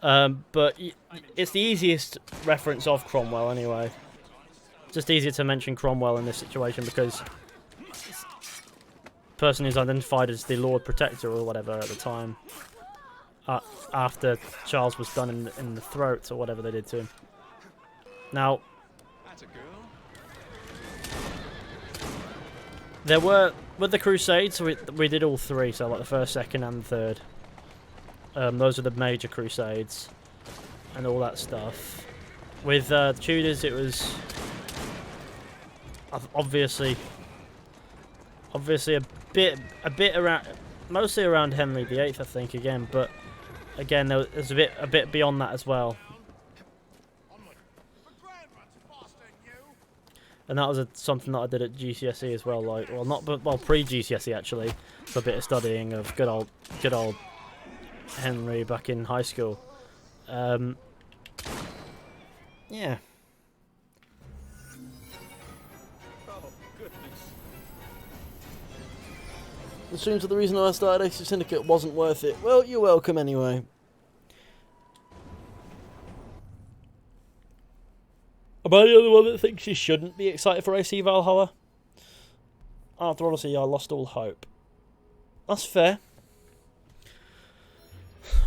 But it's the easiest reference of Cromwell anyway. Just easier to mention Cromwell in this situation because person who's identified as the Lord Protector or whatever at the time, after Charles was done in the throat or whatever they did to him. Now, there were, with the Crusades, we did all three, so like the first, second and third. Those are the major Crusades and all that stuff. With Tudors, it was obviously a bit around, mostly around Henry VIII, I think, again, but again there's a bit beyond that as well. And that was something that I did at GCSE as well, like, well, pre-GCSE actually, for a bit of studying of good old Henry back in high school. Yeah. It seems that the reason I started Syndicate wasn't worth it. Well, you're welcome anyway. Am I the only one that thinks you shouldn't be excited for AC Valhalla? After Odyssey, I lost all hope. That's fair.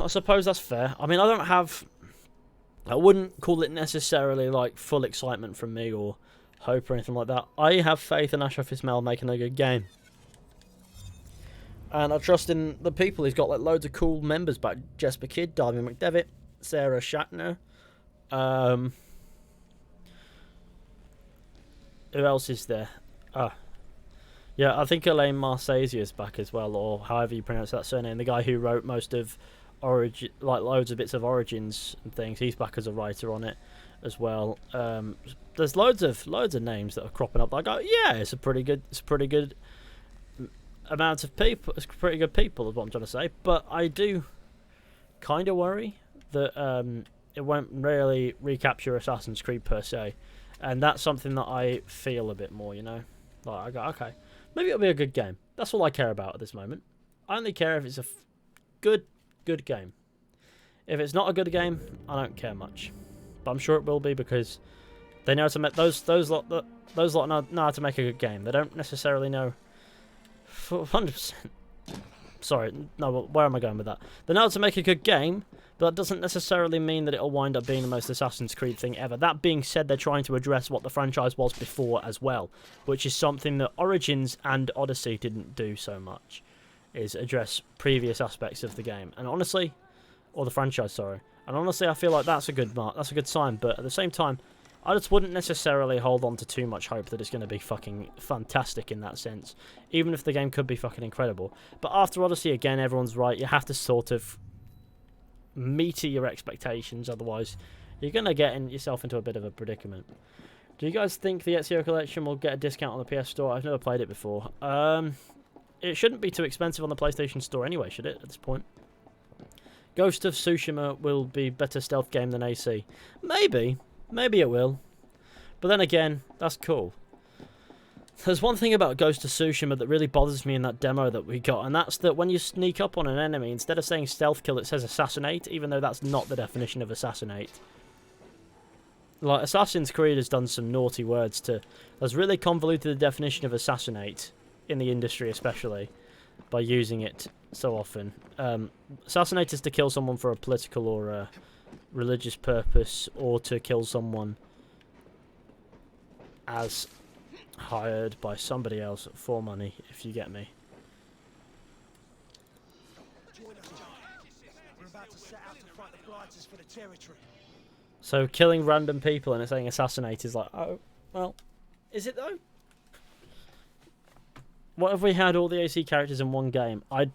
I suppose that's fair. I mean, I wouldn't call it necessarily like full excitement from me or hope or anything like that. I have faith in Ashraf Ismail making a good game. And I trust in the people. He's got like loads of cool members back. Jesper Kidd, Darby McDevitt, Sarah Shatner. Who else is there? Yeah, I think Elaine Marsasia is back as well, or however you pronounce that surname. The guy who wrote most of Origin, like loads of bits of Origins and things. He's back as a writer on it as well. There's loads of names that are cropping up. Like, yeah, it's a pretty good amount of people. It's pretty good people is what I'm trying to say. But I do kind of worry that it won't really recapture Assassin's Creed per se, and that's something that I feel a bit more, you know. Like, I go, okay, maybe it'll be a good game. That's all I care about at this moment. I only care if it's a good game. If it's not a good game, I don't care much. But I'm sure it will be because they know how to make those lot know how to make a good game. They don't necessarily know 100%. Sorry, no, where am I going with that? They know how to make a good game, but that doesn't necessarily mean that it'll wind up being the most Assassin's Creed thing ever. That being said, they're trying to address what the franchise was before as well, which is something that Origins and Odyssey didn't do so much, is address previous aspects of the game. And honestly, or the franchise, sorry. And honestly, I feel like that's a good mark. That's a good sign. But at the same time, I just wouldn't necessarily hold on to too much hope that it's going to be fucking fantastic in that sense, even if the game could be fucking incredible. But after Odyssey, again, everyone's right. You have to sort of meter your expectations, otherwise you're going to get yourself into a bit of a predicament. Do you guys think the Ezio Collection will get a discount on the PS Store? I've never played it before. It shouldn't be too expensive on the PlayStation Store anyway, should it, at this point? Ghost of Tsushima will be better stealth game than AC. Maybe it will. But then again, that's cool. There's one thing about Ghost of Tsushima that really bothers me in that demo that we got, and that's that when you sneak up on an enemy, instead of saying stealth kill, it says assassinate, even though that's not the definition of assassinate. Like, Assassin's Creed has done some naughty words has really convoluted the definition of assassinate, in the industry especially. by using it so often. Assassinate is to kill someone for a political or a religious purpose, or to kill someone as hired by somebody else for money, if you get me. So killing random people and it's saying assassinate is like, oh, well, is it though? What if we had all the AC characters in one game? I'd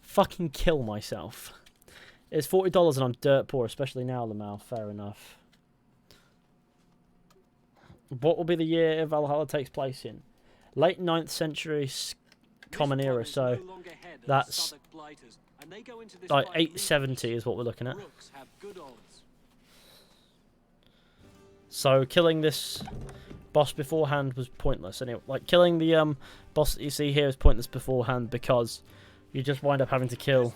fucking kill myself. It's $40 and I'm dirt poor, especially now, Lamau. Fair enough. What will be the year Valhalla takes place in? Late 9th century Common Era, so that's like 870 is what we're looking at. So killing this boss beforehand was pointless. Anyway, like killing the boss that you see here is pointless beforehand because you just wind up having to kill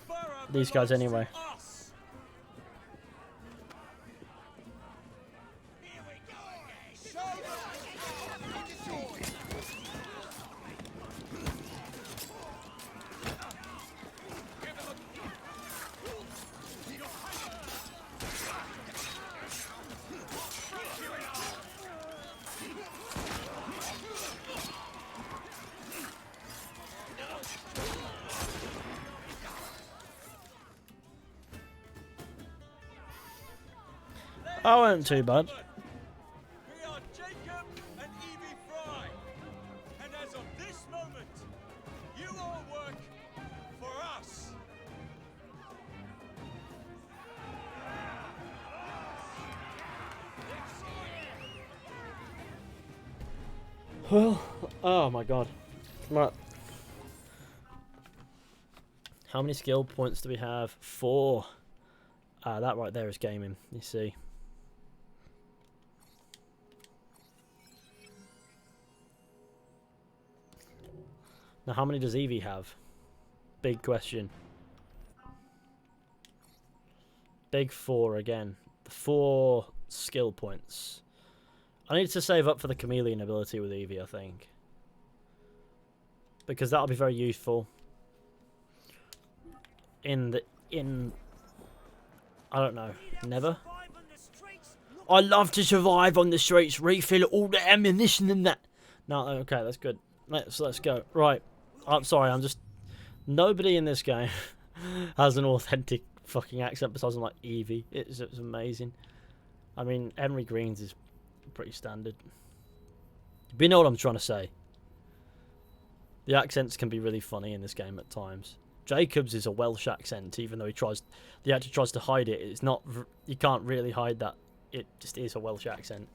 these guys anyway. Oh, wasn't too bad. We are Jacob and Evie Fry, and as of this moment, you all work for us. Well, oh my god. Right. How many skill points do we have? 4. That right there is gaming, you see. Now, how many does Evie have? Big question. Big 4 again. 4 skill points. I need to save up for the chameleon ability with Evie, I think. Because that'll be very useful. I don't know. Never? I love to survive on the streets. Refill all the ammunition and that. No, okay, that's good. Let's go. Right. I'm sorry, I'm just... Nobody in this game has an authentic fucking accent besides like Evie. It's amazing. I mean, Emery Green's is pretty standard. But you know what I'm trying to say. The accents can be really funny in this game at times. Jacob's is a Welsh accent, even though he actually tries to hide it. It's not... You can't really hide that. It just is a Welsh accent.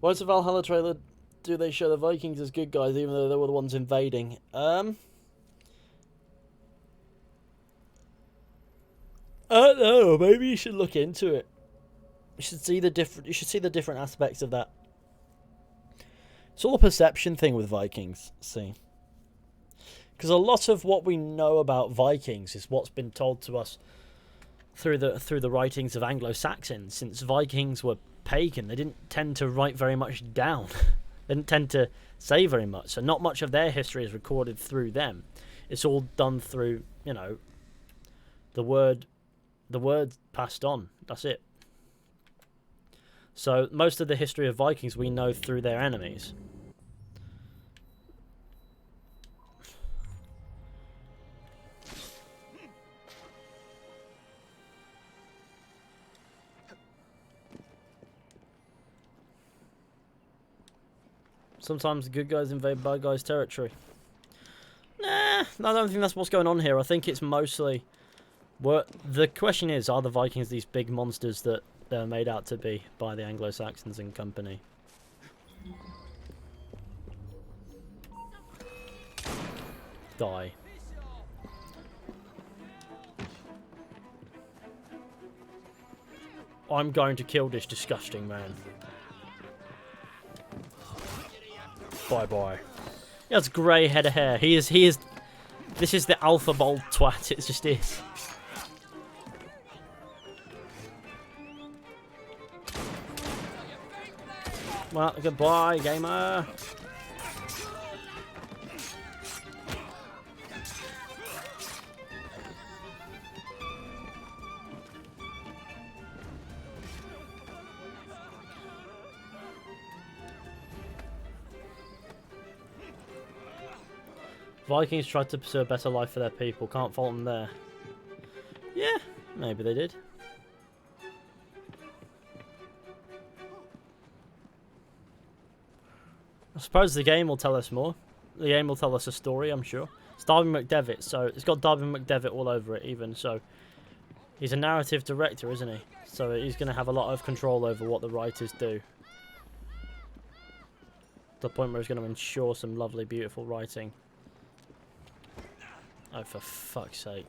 Why does the Valhalla trailer do they show the Vikings as good guys even though they were the ones invading? I don't know, maybe you should look into it. You should see the different aspects of that. It's all a perception thing with Vikings, see. Because a lot of what we know about Vikings is what's been told to us through the writings of Anglo-Saxons. Since Vikings were pagan, they didn't tend to write very much down. They didn't tend to say very much, so not much of their history is recorded through them. It's all done through, you know, the word passed on. That's it. So most of the history of Vikings we know through their enemies. Sometimes the good guys invade bad guys' territory. Nah, I don't think that's what's going on here. I think it's mostly... The question is, are the Vikings these big monsters that they're made out to be by the Anglo-Saxons and company? Die. I'm going to kill this disgusting man. Bye-bye. He has grey head of hair. He is... This is the alpha bold twat. It just is. Well, goodbye, gamer. Vikings tried to pursue a better life for their people. Can't fault them there. Yeah, maybe they did. I suppose the game will tell us more. The game will tell us a story, I'm sure. It's Darby McDevitt, so it's got Darby McDevitt all over it even, so he's a narrative director, isn't he? So he's going to have a lot of control over what the writers do. To the point where he's going to ensure some lovely, beautiful writing. Oh, for fuck's sake.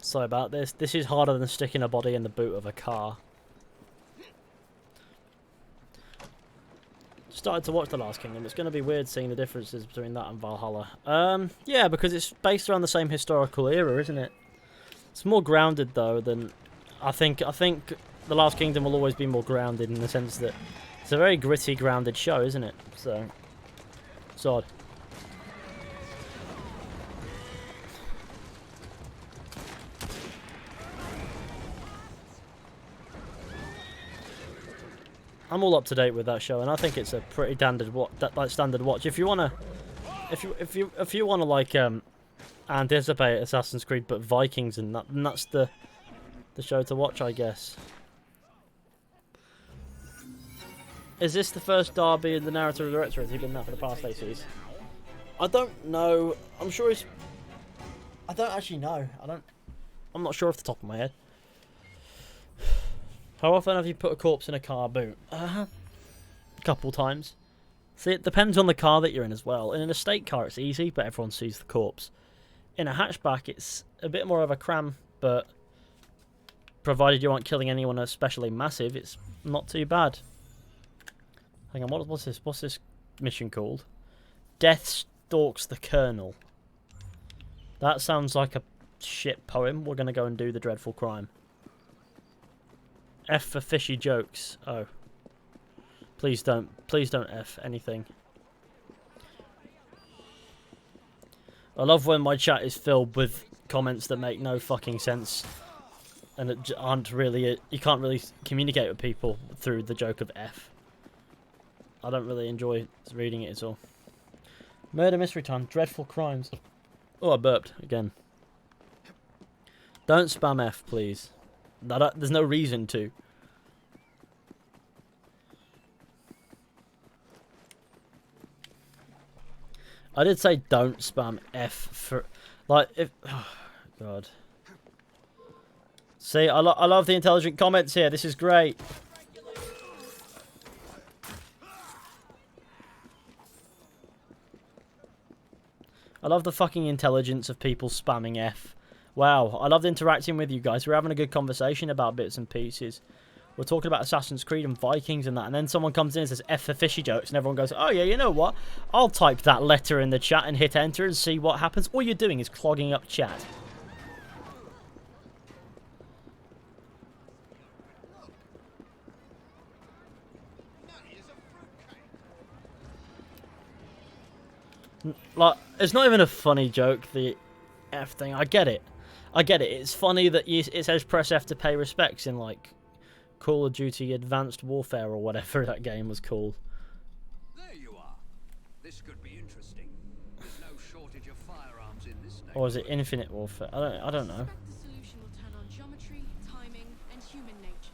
Sorry about this. This is harder than sticking a body in the boot of a car. Started to watch The Last Kingdom. It's going to be weird seeing the differences between that and Valhalla. Yeah, because it's based around the same historical era, isn't it? It's more grounded though than I think The Last Kingdom will always be more grounded in the sense that it's a very gritty, grounded show, isn't it? So it's odd. I'm all up to date with that show, and I think it's a pretty standard watch. If you wanna, if you wanna like anticipate Assassin's Creed, but Vikings and that, then that's the show to watch, I guess. Is this the first Darby in the narrative director? Has he been that for the past 8 seasons? I don't know. I'm sure he's. I don't actually know. I'm not sure off the top of my head. How often have you put a corpse in a car boot? A couple times. See, it depends on the car that you're in as well. In an estate car, it's easy, but everyone sees the corpse. In a hatchback, it's a bit more of a cram, but provided you aren't killing anyone especially massive, it's not too bad. Hang on, what's this? What's this mission called? Death Stalks the Colonel. That sounds like a shit poem. We're going to go and do the dreadful crime. F for fishy jokes. Oh. Please don't F anything. I love when my chat is filled with comments that make no fucking sense. And it aren't really... You can't really communicate with people through the joke of F. I don't really enjoy reading it at all. Murder Mystery Time. Dreadful crimes. Oh, I burped again. Don't spam F, please. There's no reason to. I did say don't spam F for... Like, if... Oh, God. See, I love the intelligent comments here. This is great. I love the fucking intelligence of people spamming F. Wow, I loved interacting with you guys. We're having a good conversation about bits and pieces. We're talking about Assassin's Creed and Vikings and that, and then someone comes in and says F for fishy jokes, and everyone goes, oh yeah, you know what? I'll type that letter in the chat and hit enter and see what happens. All you're doing is clogging up chat. Like, it's not even a funny joke, the F thing. I get it. I get it. It's funny that it says press F to pay respects in, like, Call of Duty Advanced Warfare or whatever that game was called. There you are. This could be interesting. There's no shortage of firearms in this neighborhood. Or was it Infinite Warfare? I don't know. The solution will turn on geometry, timing, and human nature.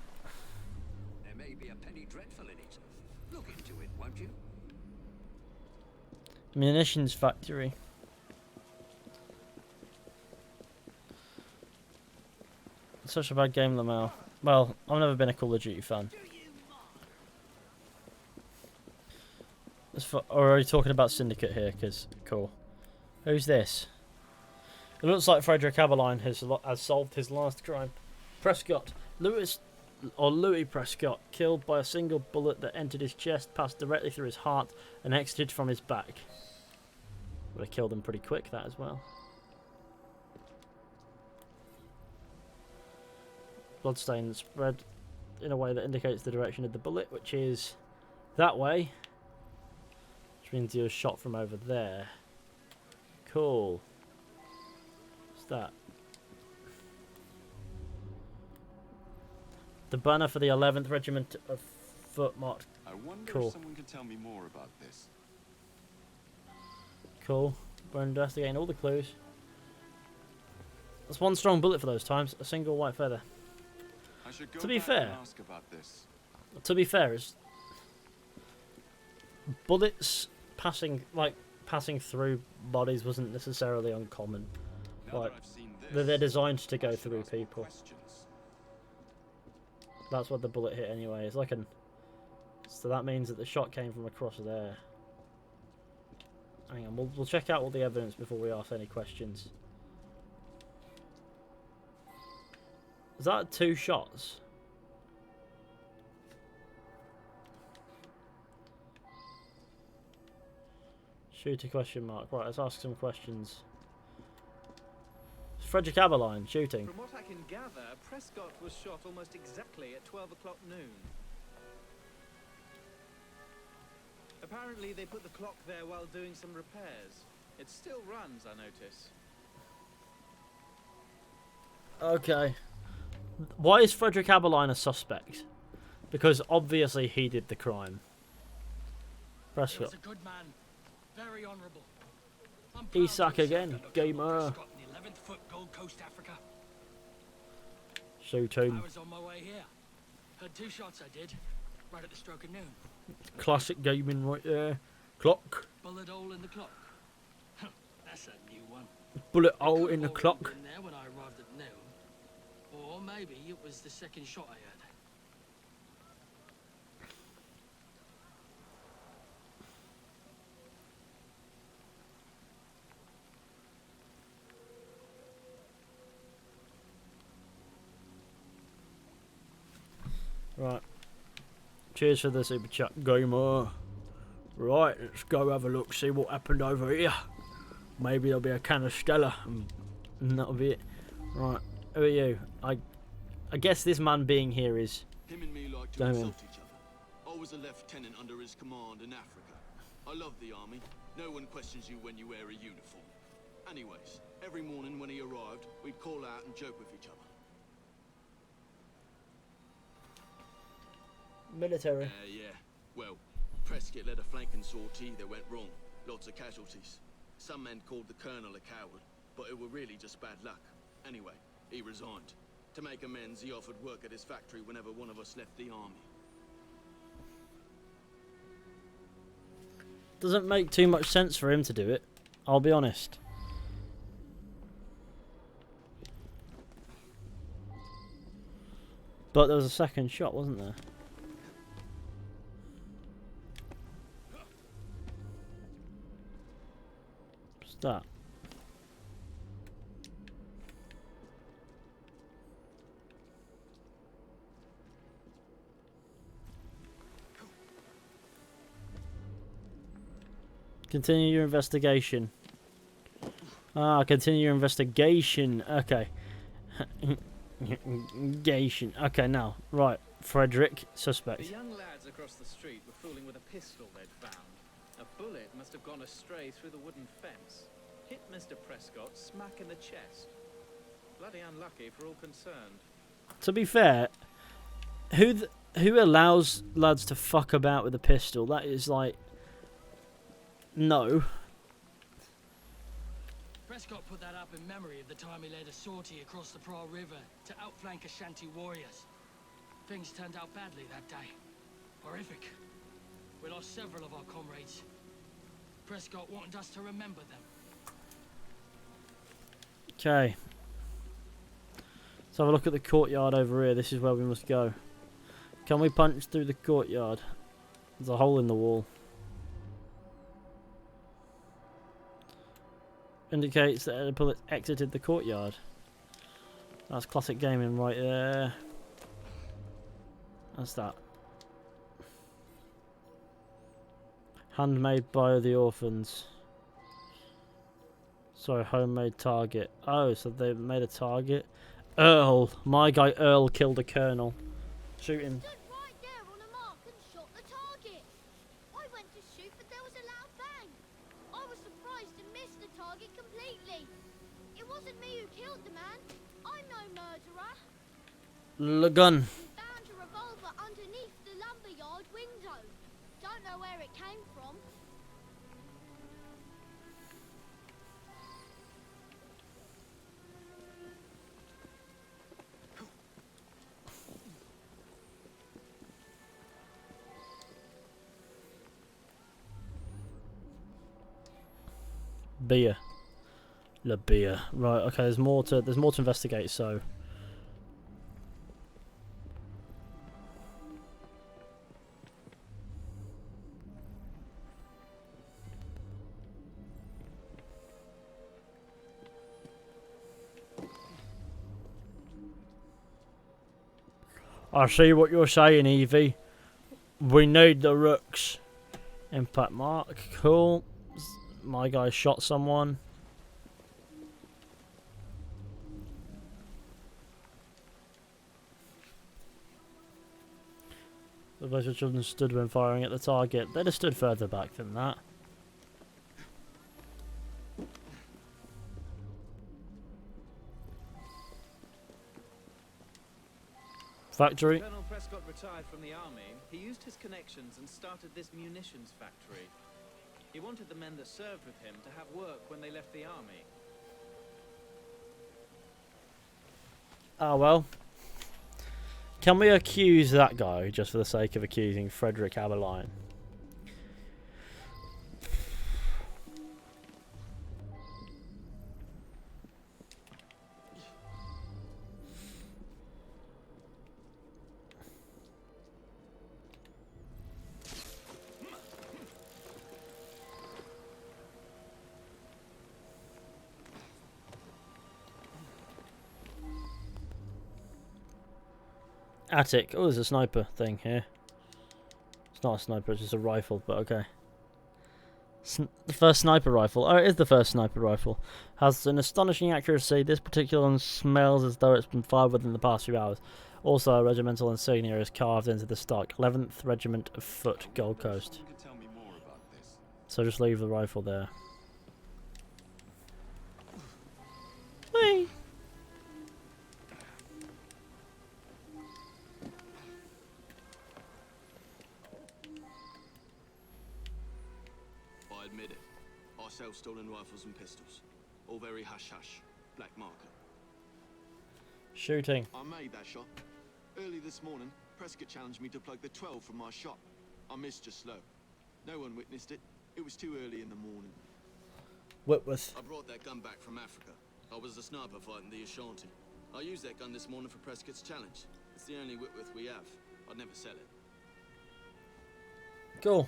There may be a penny dreadful in it. Look into it, won't you? Munitions factory. Such a bad game, Lamau. Well, I've never been a Call of Duty fan. We're already talking about Syndicate here, because cool. Who's this? It looks like Frederick Aberline has solved his last crime. Prescott, Louis Prescott, killed by a single bullet that entered his chest, passed directly through his heart, and exited from his back. Would have killed him pretty quick, that as well. Bloodstain spread in a way that indicates the direction of the bullet, which is that way. Which means you're shot from over there. Cool. What's that? The banner for the 11th Regiment of Foot marked. I wonder Cool. if someone can tell me more about this. Cool. We're investigating all the clues. That's one strong bullet for those times. A single white feather. I should go To be back fair, and ask about this. it's bullets passing through bodies wasn't necessarily uncommon. Now Like that I've seen this, they're designed to I go should through ask more people. questions. That's what the bullet hit anyway. It's like an. So that means that the shot came from across there. Hang on, we'll check out all the evidence before we ask any questions. Is that 2 shots? Shoot a question mark. Right, let's ask some questions. Frederick Aberline shooting. From what I can gather, Prescott was shot almost exactly at 12 o'clock noon. Apparently they put the clock there while doing some repairs. It still runs, I notice. Okay. Why is Frederick Aberline a suspect? Because obviously he did the crime. He was Prescott. a good man, very honourable. I'm proud to Isak have again, served under gamer. Prescott in the 11th Foot Gold Coast, Africa. Shoot I him. was on my way here. Heard 2 shots I did, right at the stroke of noon. Classic gaming right there. Clock. Bullet hole in the clock. Huh, that's a new one. Bullet It hole could've in the already clock. been there when I arrived at noon. Or maybe it was the second shot I heard. Right. Cheers for the super chat, gamer. Right, let's go have a look, see what happened over here. Maybe there'll be a can of Stella, and that'll be it. Right, who are you? I guess this man being here is. Him and me like to Damn. insult each other. I was a lieutenant under his command in Africa. I love the army. No one questions you when you wear a uniform. Anyways, every morning when he arrived, we'd call out and joke with each other. Military. Yeah. Well, Prescott led a flanking sortie that went wrong. Lots of casualties. Some men called the colonel a coward, but it were really just bad luck. Anyway, he resigned. To make amends, he offered work at his factory whenever one of us left the army. Doesn't make too much sense for him to do it, I'll be honest. But there was a second shot, wasn't there? What's that? Continue your investigation. Ah, continue your investigation. Okay. Investigation. Okay, now. Right. Frederick, The suspect. young lads across the street were fooling with a pistol they'd found. A bullet must have gone astray through the wooden fence. Hit Mr. Prescott smack in the chest. Bloody unlucky for all concerned. To be fair, who allows lads to fuck about with a pistol? That is like... No. Prescott put that up in memory of the time he led a sortie across the Pra River to outflank Ashanti warriors. Things turned out badly that day. Horrific. We lost several of our comrades. Prescott wanted us to remember them. Okay. Let's have a look at the courtyard over here. This is where we must go. Can we punch through the courtyard? There's a hole in the wall. Indicates that a bullet exited the courtyard. That's classic gaming right there. That's that. Handmade by the orphans. Sorry, homemade target. Oh, so they made a target. Earl. My guy Earl killed a colonel. Shoot him. Stood right there on a mark and shot the target. I went to shoot, but there was a loud bang. I was surprised and missed the target completely. It wasn't me who killed the man. I'm no murderer. The gun. Found a revolver underneath the lumberyard window. Don't know where it came from. Beer. La beer. Right, okay, there's more to investigate, so I see what you're saying, Evie. We need the rooks. Impact mark, cool. My guy shot someone. The bunch of children stood when firing at the target. They'd have stood further back than that. Factory. Colonel Prescott retired from the army. He used his connections and started this munitions factory. He wanted the men that served with him to have work when they left the army. Ah, well. Can we accuse that guy just for the sake of accusing Frederick Aberline? Attic. Oh, there's a sniper thing here. It's not a sniper, it's just a rifle, but okay. The first sniper rifle. Oh, it is the first sniper rifle. Has an astonishing accuracy. This particular one smells as though it's been fired within the past few hours. Also, a regimental insignia is carved into the stock. 11th Regiment of Foot, Gold Coast. So just leave the rifle there. Whee! I admit it. I sell stolen rifles and pistols. All very hush-hush. Black market. Shooting. I made that shot. Early this morning, Prescott challenged me to plug the 12 from my shot. I missed just slow. No one witnessed it. It was too early in the morning. Whitworth. I brought that gun back from Africa. I was a sniper fighting the Ashanti. I used that gun this morning for Prescott's challenge. It's the only Whitworth we have. I'd never sell it. Cool.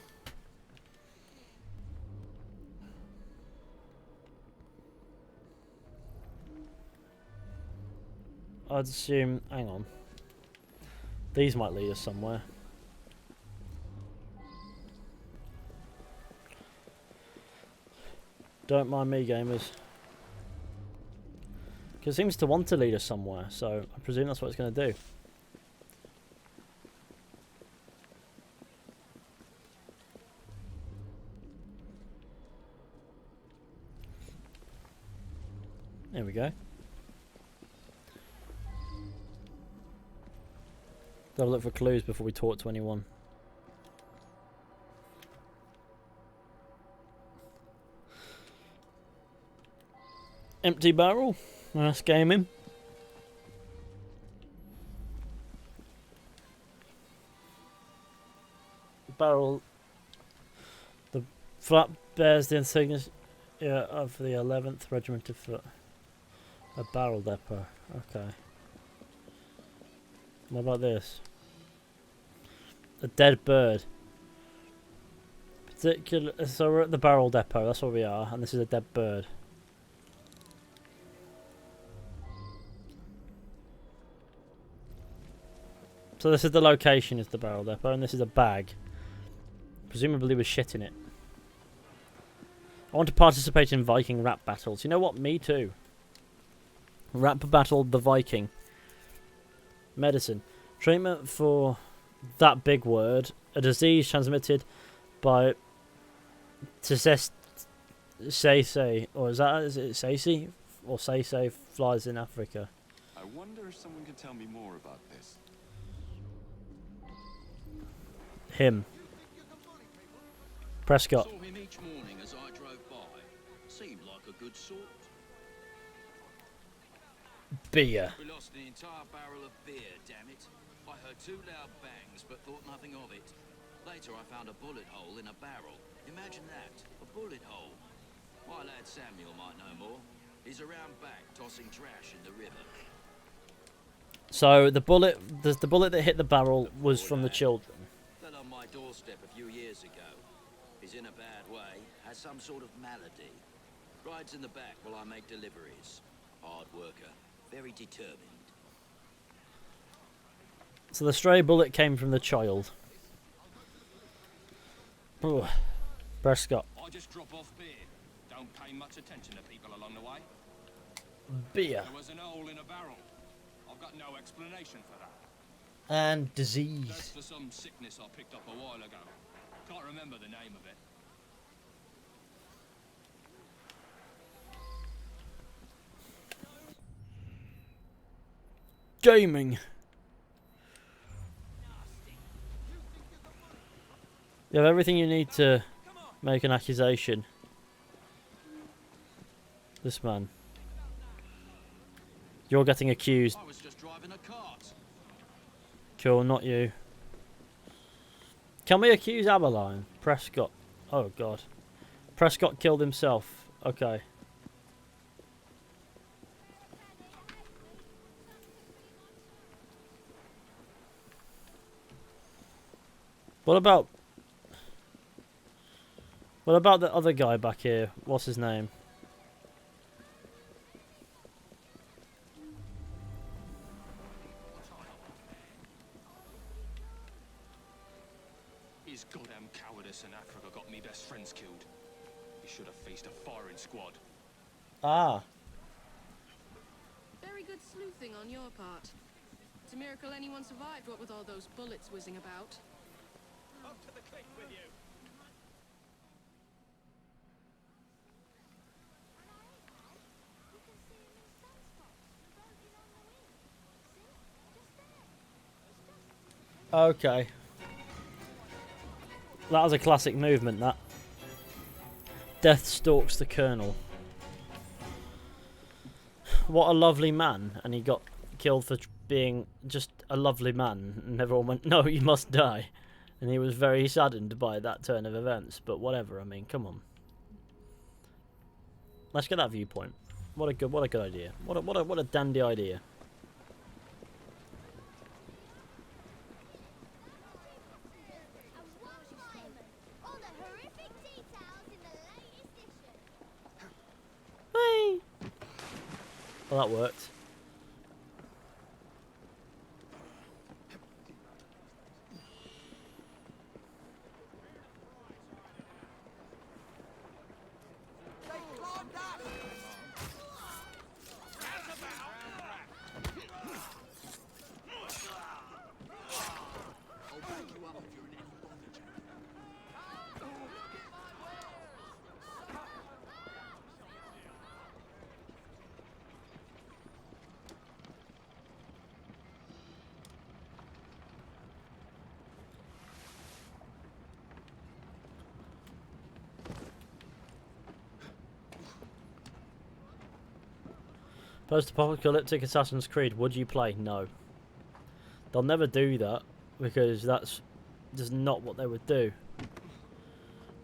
I'd assume... Hang on. These might lead us somewhere. Don't mind me, gamers. Because it seems to want to lead us somewhere, so I presume that's what it's going to do. There we go. Gotta look for clues before we talk to anyone. Empty barrel. Nice gaming. Barrel. The flap bears the insignia of the 11th Regiment of Foot. A barrel depot. Okay. What about this? A dead bird. So we're at the barrel depot, that's where we are, and this is a dead bird. So this is the location, is the barrel depot, and this is a bag. Presumably with shit in it. I want to participate in Viking rap battles. You know what? Me too. Rap battle the Viking. Medicine. Treatment for that big word. A disease transmitted by Tsetse, or is it Sase? Or Sase flies in Africa. I wonder if someone could tell me more about this. Him. Prescott. Saw him each morning as I drove by. Seemed like a good sort. Beer. We lost an entire barrel of beer, damn it. I heard two loud bangs, but thought nothing of it. Later I found a bullet hole in a barrel. Imagine that, a bullet hole. My lad Samuel might know more. He's around back, tossing trash in the river. So the bullet that hit the barrel was from the children. Fell on my doorstep a few years ago. He's in a bad way, has some sort of malady. Rides in the back while I make deliveries. Hard worker, very determined. So the stray bullet came from the child. Ooh. Prescott. I just drop off beer. Don't pay much attention to people along the way. Beer. There was an hole in a barrel. I've got no explanation for that. And That's disease. for some sickness I picked up a while ago. Can't remember the name of it. Gaming. You have everything you need to make an accusation. This man. You're getting accused. I was just driving a cart. Cool, not you. Can we accuse Aberline? Prescott. Oh god. Prescott killed himself. Okay. What about the other guy back here? What's his name? His goddamn cowardice in Africa got me best friends killed. He should have faced a firing squad. Ah. Very good sleuthing on your part. It's a miracle anyone survived, what with all those bullets whizzing about. Up to the cliff with you. Okay. That was a classic movement, that. Death stalks the Colonel. What a lovely man. And he got killed for being just a lovely man. And everyone went, no, you must die. And he was very saddened by that turn of events. But whatever, I mean, come on. Let's get that viewpoint. What a good idea. What a dandy idea. Hey. Well, that worked. Post-apocalyptic Assassin's Creed, would you play? No. They'll never do that, because that's just not what they would do.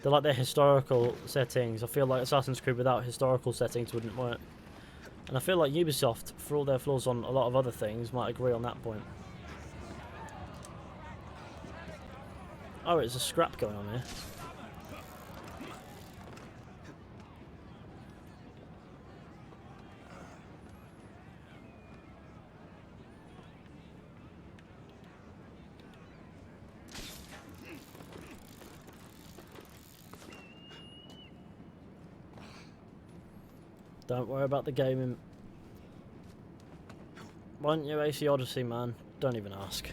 They're like their historical settings. I feel like Assassin's Creed without historical settings wouldn't work. And I feel like Ubisoft, for all their flaws on a lot of other things, might agree on that point. Oh, it's a scrap going on here. Don't worry about the gaming. Why don't you AC Odyssey, man? Don't even ask.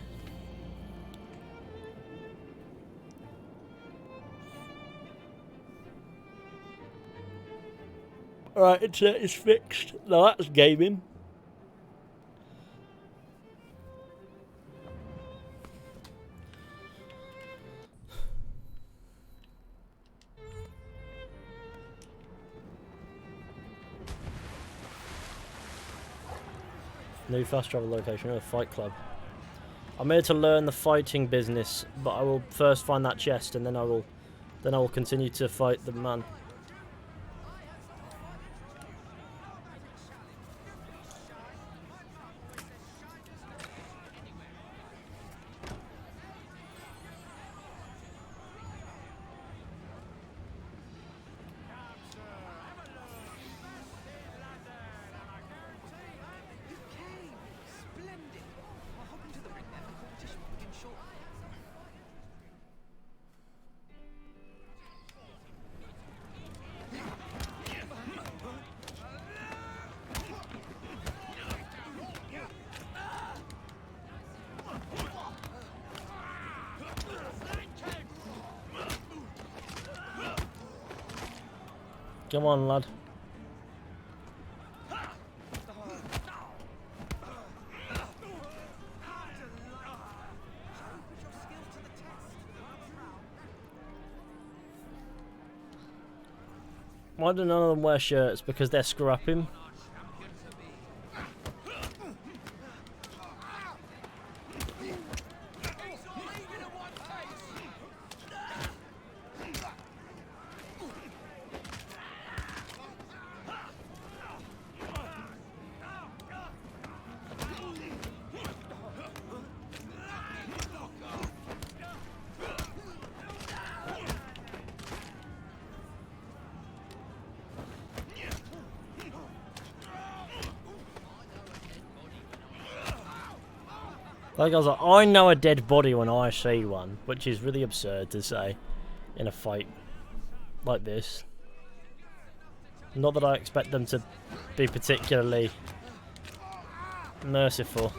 Alright, internet is fixed. Now that's gaming. New fast travel location, a fight club. I'm here to learn the fighting business, but I will first find that chest, and then I will continue to fight the man. Come on, lad. Why do none of them wear shirts? Because they're scrapping. That guy's like, I know a dead body when I see one, which is really absurd to say in a fight like this. Not that I expect them to be particularly merciful.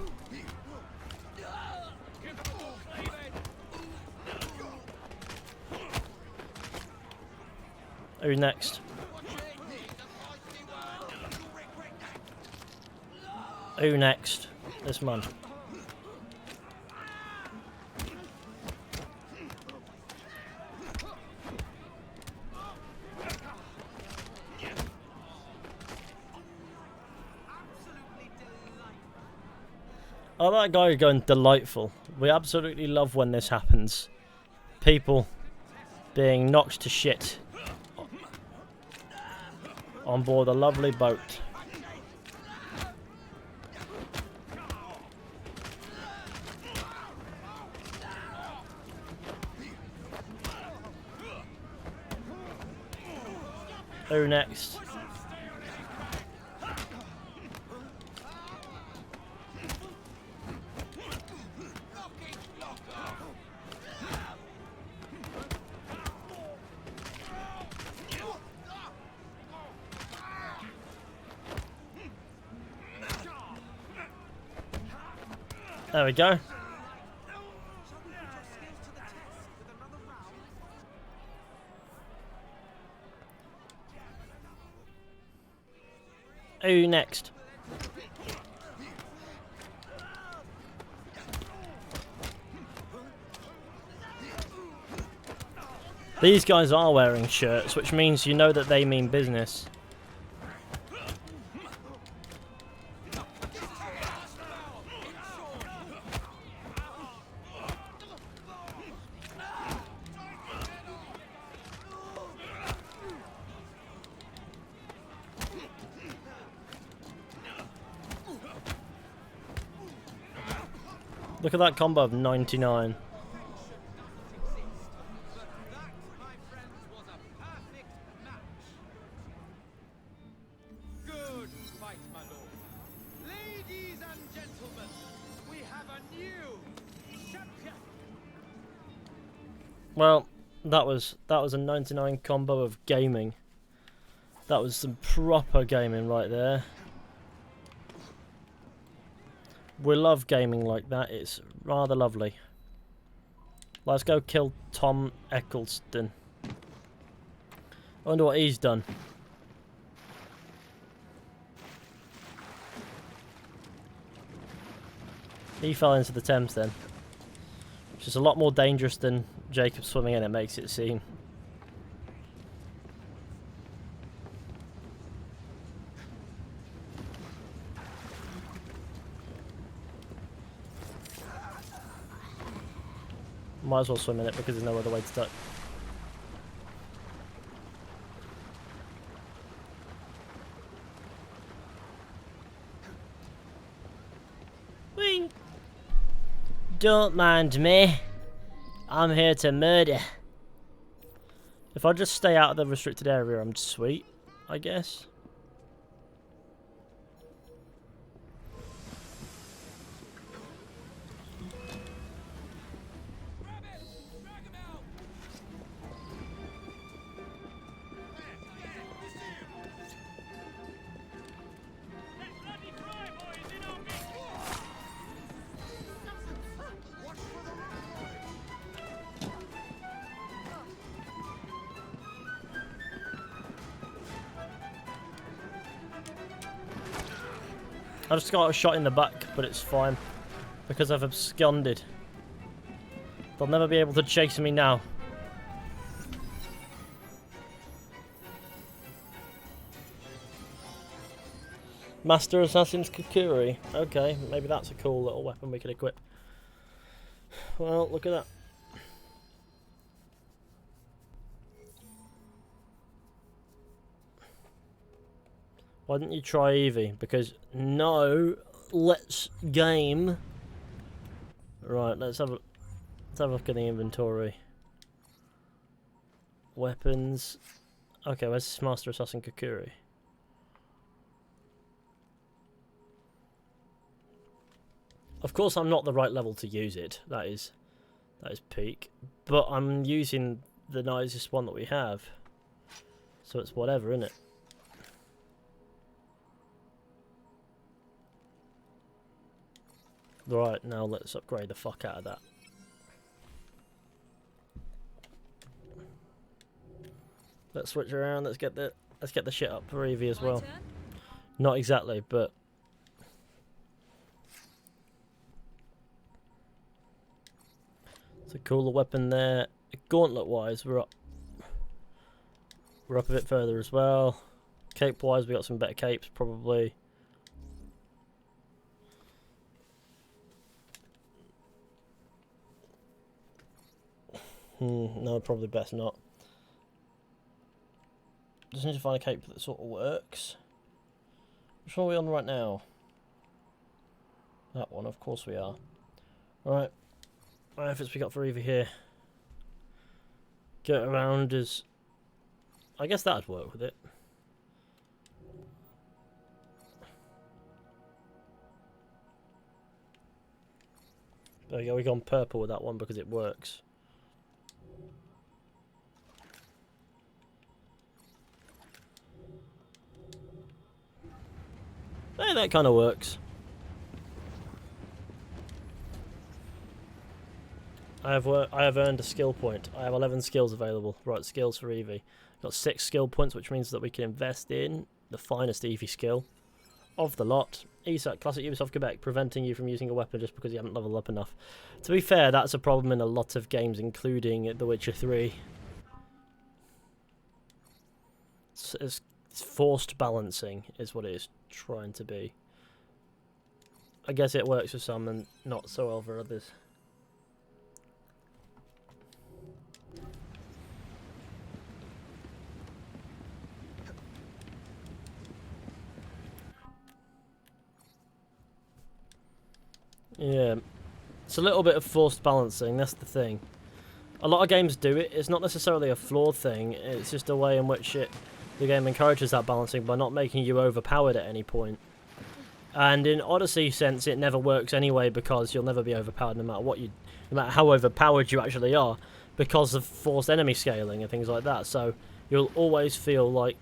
Who next? Who next? This man. Oh, that guy is going delightful. We absolutely love when this happens. People being knocked to shit on board a lovely boat. Who next? There we go. Who next? These guys are wearing shirts, which means you know that they mean business. Look at that combo of 99. Good fight, my lord. Ladies and gentlemen, we have a new champion. Well, that was a 99 combo of gaming. That was some proper gaming right there. We love gaming like that. It's rather lovely. Let's go kill Tom Eccleston. I wonder what he's done. He fell into the Thames then. Which is a lot more dangerous than Jacob swimming in, it makes it seem. Might as well swim in it because there's no other way to duck. Whee! Don't mind me. I'm here to murder. If I just stay out of the restricted area, I'm sweet, I guess. I just got a shot in the back, but it's fine. Because I've absconded. They'll never be able to chase me now. Master Assassin's Kukuri. Okay, maybe that's a cool little weapon we could equip. Well, look at that. Why didn't you try Eevee? Because no, let's game. Right, let's have a look at the inventory. Weapons. Okay, where's this Master Assassin Kukuri? Of course, I'm not the right level to use it. That is peak. But I'm using the nicest one that we have, so it's whatever, isn't it? Right, now let's upgrade the fuck out of that. Let's switch around. Let's get the shit up for Eevee as well. Not exactly, but it's a cooler weapon there. Gauntlet-wise, we're up a bit further as well. Cape-wise, we got some better capes probably. No, probably best not. Just need to find a cape that sort of works. Which one are we on right now? That one, of course we are. Right. What efforts we got for Eevee here? Get around is... I guess that'd work with it. There we go, we gone purple with that one because it works. Hey, that kind of works. I have earned a skill point. I have 11 skills available. Right, skills for Eevee. Got 6 skill points, which means that we can invest in the finest Eevee skill of the lot. ESAC, Classic Ubisoft Quebec, preventing you from using a weapon just because you haven't leveled up enough. To be fair, that's a problem in a lot of games, including The Witcher 3. It's forced balancing is what it is trying to be. I guess it works for some and not so well for others. Yeah, it's a little bit of forced balancing, that's the thing. A lot of games do it. It's not necessarily a flawed thing, it's just a way in which the game encourages that balancing by not making you overpowered at any point. And in Odyssey sense, it never works anyway because you'll never be overpowered no matter how overpowered you actually are, because of forced enemy scaling and things like that. So you'll always feel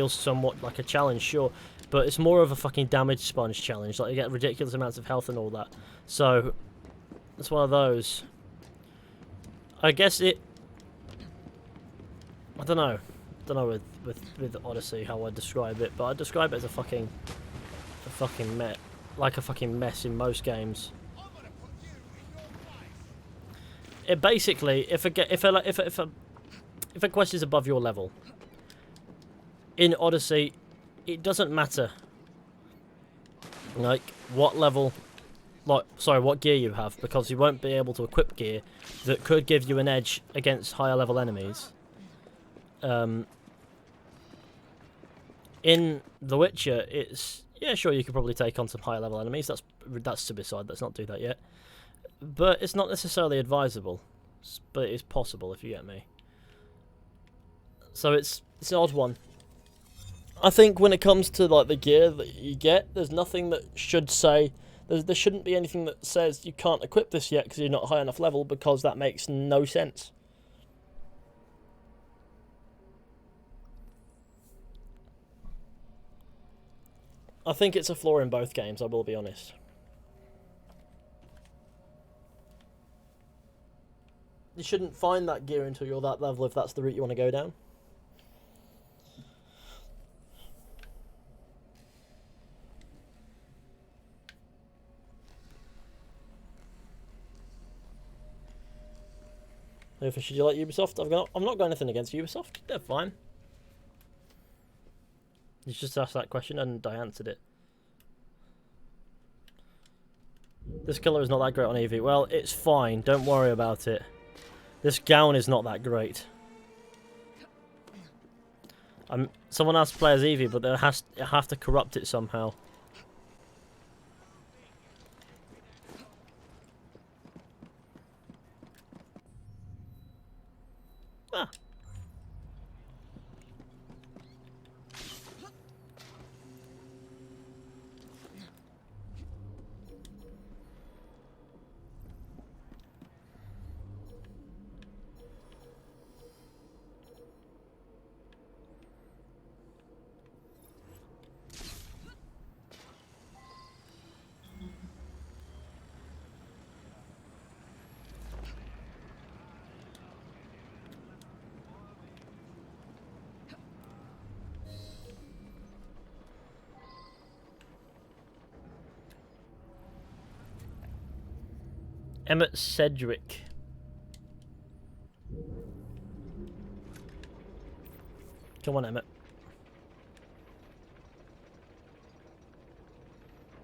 somewhat like a challenge, sure, but it's more of a fucking damage sponge challenge. Like, you get ridiculous amounts of health and all that. So it's one of those. I guess it. I don't know with Odyssey how I describe it, but I describe it as a fucking met. like a fucking mess in most games. It basically, if a quest is above your level in Odyssey, it doesn't matter like what level, what gear you have, because you won't be able to equip gear that could give you an edge against higher level enemies. In The Witcher, it's sure, you could probably take on some higher level enemies. That's to be decided. Let's not do that yet. But it's not necessarily advisable. But it is possible, if you get me. So it's an odd one. I think when it comes to like the gear that you get, there's nothing that should say there shouldn't be anything that says you can't equip this yet because you're not high enough level, because that makes no sense. I think it's a flaw in both games, I will be honest. You shouldn't find that gear until you're that level if that's the route you want to go down. Should you like Ubisoft? I'm not got anything against Ubisoft. They're fine. You just asked that question and I answered it. This colour is not that great on Eevee. Well, it's fine. Don't worry about it. This gown is not that great. Someone has to play as Eevee, but they have to corrupt it somehow. Ah. Emmett Sedgwick. Come on, Emmett.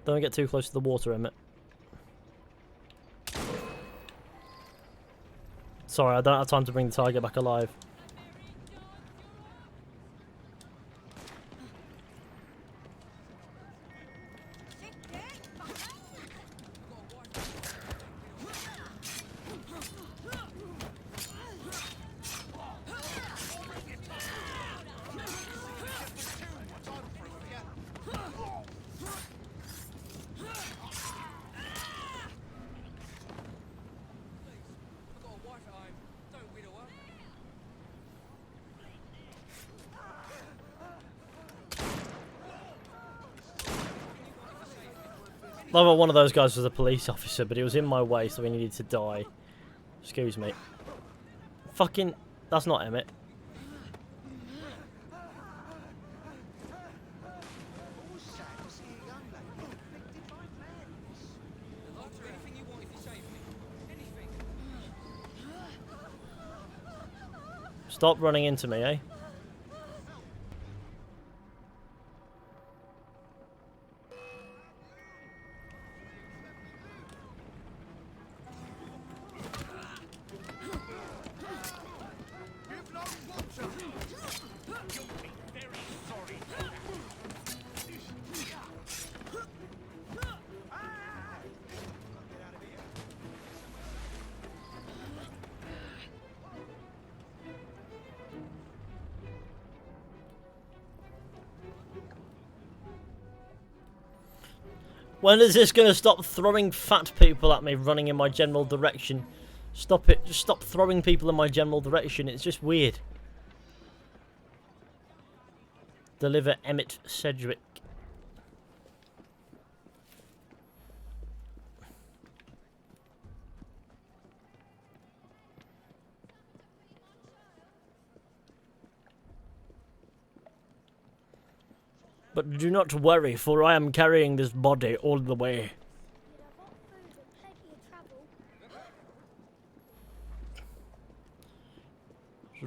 Don't get too close to the water, Emmett. Sorry, I don't have time to bring the target back alive. Like, one of those guys was a police officer, but he was in my way, so he needed to die. Excuse me. Fucking... That's not Emmett. Stop running into me, eh? When is this going to stop throwing fat people at me running in my general direction? Stop it. Just stop throwing people in my general direction. It's just weird. Deliver Emmett Sedgwick. But do not worry, for I am carrying this body all the way.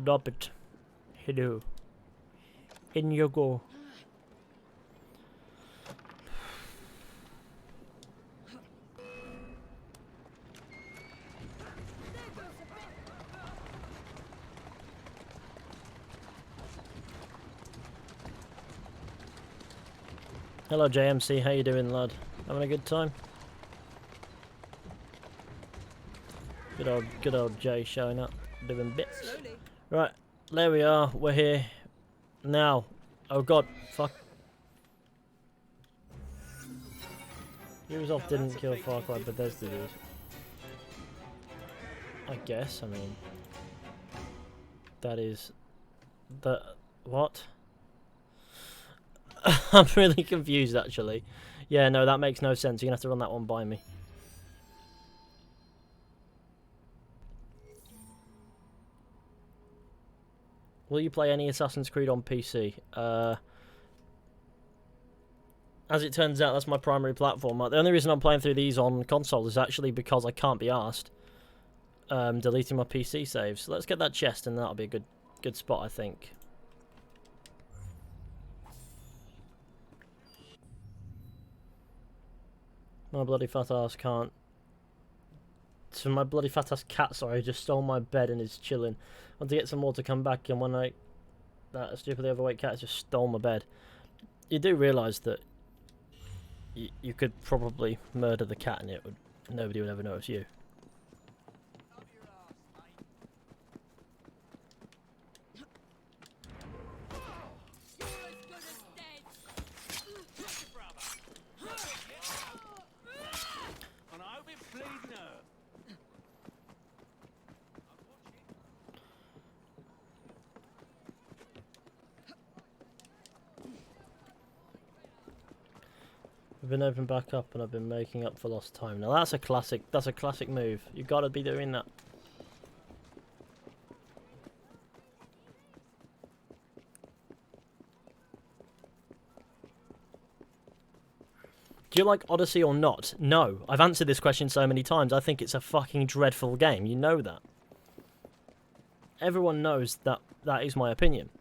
Stop it. Hello. In you go. Hello JMC, how you doing, lad? Having a good time? Good old Jay showing up, doing bits. Slowly. Right, there we are. We're here now. Oh god, fuck. Ubisoft didn't kill Far Cry, but Bethesda did. I guess. I mean, that is the what? I'm really confused, actually. Yeah, no, that makes no sense. You're gonna have to run that one by me. Will you play any Assassin's Creed on PC? As it turns out, that's my primary platform. The only reason I'm playing through these on console is actually because I can't be arsed deleting my PC saves. So let's get that chest, and that'll be a good spot, I think. My bloody fat ass can't. So my bloody fat ass cat, sorry, just stole my bed and is chilling. I want to get some more to come back, and when that stupidly overweight cat just stole my bed. You do realise that you could probably murder the cat and nobody would ever notice you. I've been opened back up and I've been making up for lost time. Now that's a classic move. You gotta be doing that. Do you like Odyssey or not? No. I've answered this question so many times. I think it's a fucking dreadful game. You know that. Everyone knows that that is my opinion.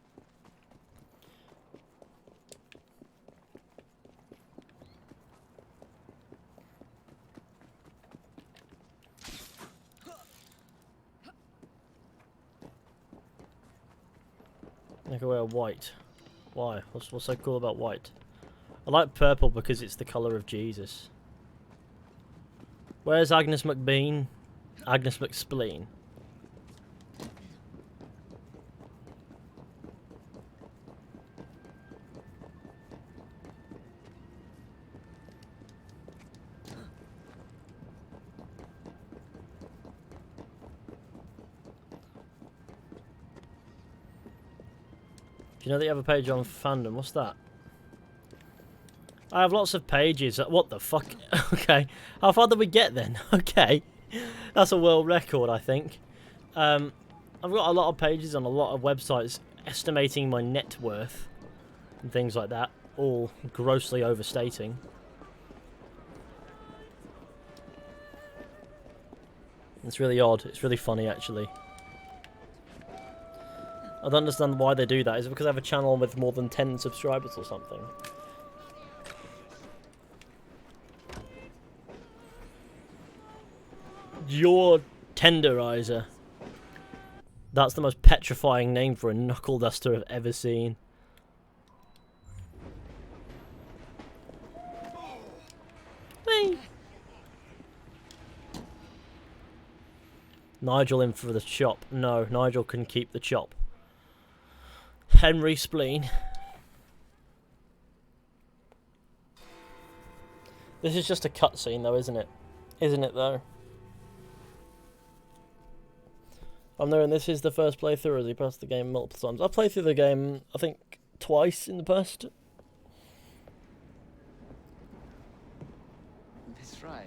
I can wear white. Why? What's so cool about white? I like purple because it's the colour of Jesus. Where's Agnes McBean? Agnes McSpleen. Do you know that you have a page on fandom? What's that? I have lots of pages. What the fuck? Okay. How far did we get then? Okay. That's a world record, I think. I've got a lot of pages on a lot of websites estimating my net worth and things like that, all grossly overstating. It's really odd. It's really funny, actually. I don't understand why they do that. Is it because I have a channel with more than 10 subscribers or something? Your tenderizer. That's the most petrifying name for a knuckle duster I've ever seen. Hey. Nigel in for the chop. No, Nigel can keep the chop. Henry Spleen. This is just a cutscene though, isn't it? Isn't it though? I'm knowing this is the first playthrough, as he passed the game multiple times. I've played through the game, I think, twice in the past. Miss Fry,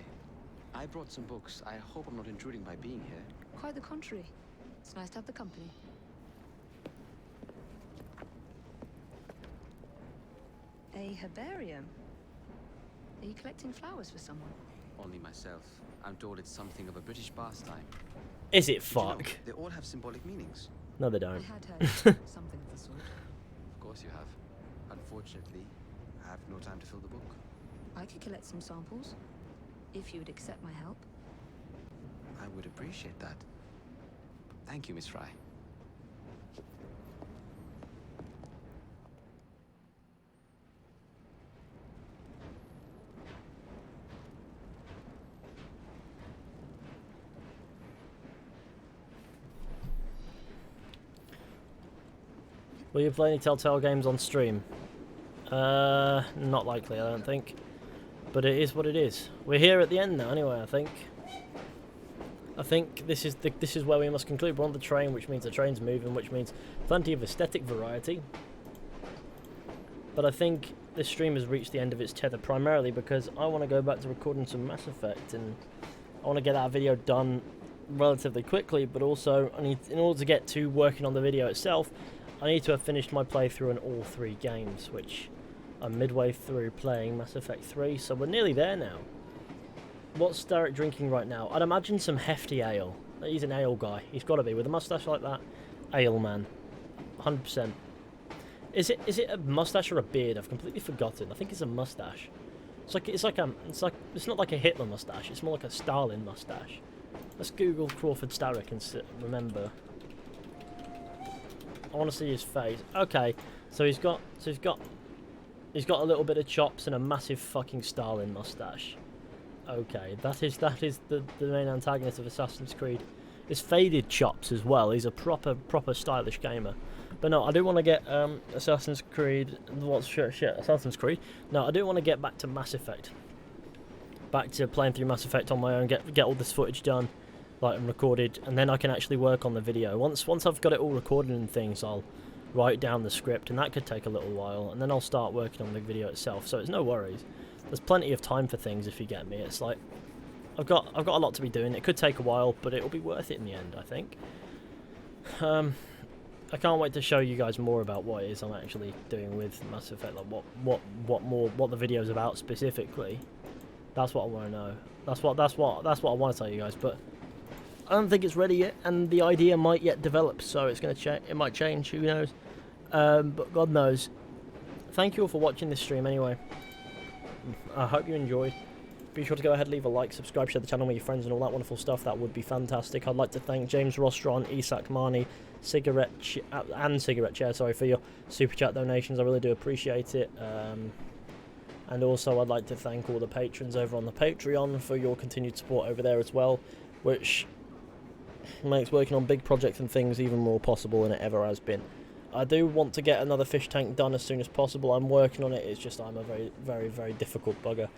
I brought some books. I hope I'm not intruding by being here. Quite the contrary. It's nice to have the company. A herbarium? Are you collecting flowers for someone? Only myself. I'm told it's something of a British pastime. Is it Did you know fuck? they all have symbolic meanings. No, they I don't. had heard something of the sort. Of course you have. Unfortunately, I have no time to fill the book. I could collect some samples, if you would accept my help. I would appreciate that. Thank you, Miss Fry. Will you play any Telltale games on stream? Not likely, I don't think. But it is what it is. We're here at the end now, anyway. I think this is where we must conclude. We're on the train, which means the train's moving, which means plenty of aesthetic variety. But I think this stream has reached the end of its tether, primarily because I want to go back to recording some Mass Effect, and I want to get that video done relatively quickly. But also, in order to get to working on the video itself, I need to have finished my playthrough in all 3 games, which I'm midway through playing Mass Effect 3, so we're nearly there now. What's Derek drinking right now? I'd imagine some hefty ale. He's an ale guy. He's got to be. With a mustache like that, ale man. 100%. Is it a mustache or a beard? I've completely forgotten. I think it's a mustache. It's not like a Hitler mustache. It's more like a Stalin mustache. Let's Google Crawford Starrick and remember. I want to see his face. Okay, so he's got a little bit of chops and a massive fucking Stalin mustache. Okay, that is the main antagonist of Assassin's Creed. His faded chops as well. He's a proper stylish gamer. But no, I do want to get Assassin's Creed. Assassin's Creed. No, I do want to get back to Mass Effect. Back to playing through Mass Effect on my own. Get all this footage done, like, and recorded, and then I can actually work on the video. Once I've got it all recorded and things, I'll write down the script, and that could take a little while, and then I'll start working on the video itself. So it's no worries. There's plenty of time for things, if you get me. It's like I've got a lot to be doing. It could take a while, but it'll be worth it in the end, I think. I can't wait to show you guys more about what it is I'm actually doing with Mass Effect, like what the video's about specifically. That's what I want to know. That's what I want to tell you guys. But I don't think it's ready yet, and the idea might yet develop. So it's gonna change. It might change. Who knows? But God knows. Thank you all for watching this stream. Anyway, I hope you enjoyed. Be sure to go ahead, leave a like, subscribe, share the channel with your friends and all that wonderful stuff. That would be fantastic. I'd like to thank James Rostron, Isak Marnie, Cigarette Chair, sorry, for your super chat donations. I really do appreciate it. And also I'd like to thank all the patrons over on the Patreon for your continued support over there as well, which makes working on big projects and things even more possible than it ever has been. I do want to get another fish tank done as soon as possible. I'm working on it. It's just I'm a very, very, very difficult bugger.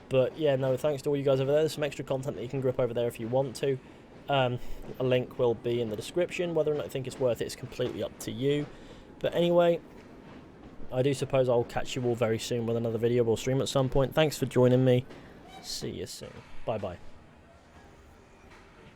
But yeah, no, thanks to all you guys over there. There's some extra content that you can grip over there if you want to. A link will be in the description. Whether or not I think it's worth it is completely up to you. But anyway, I do suppose I'll catch you all very soon with another video or stream at some point. Thanks for joining me. See you soon. Bye-bye.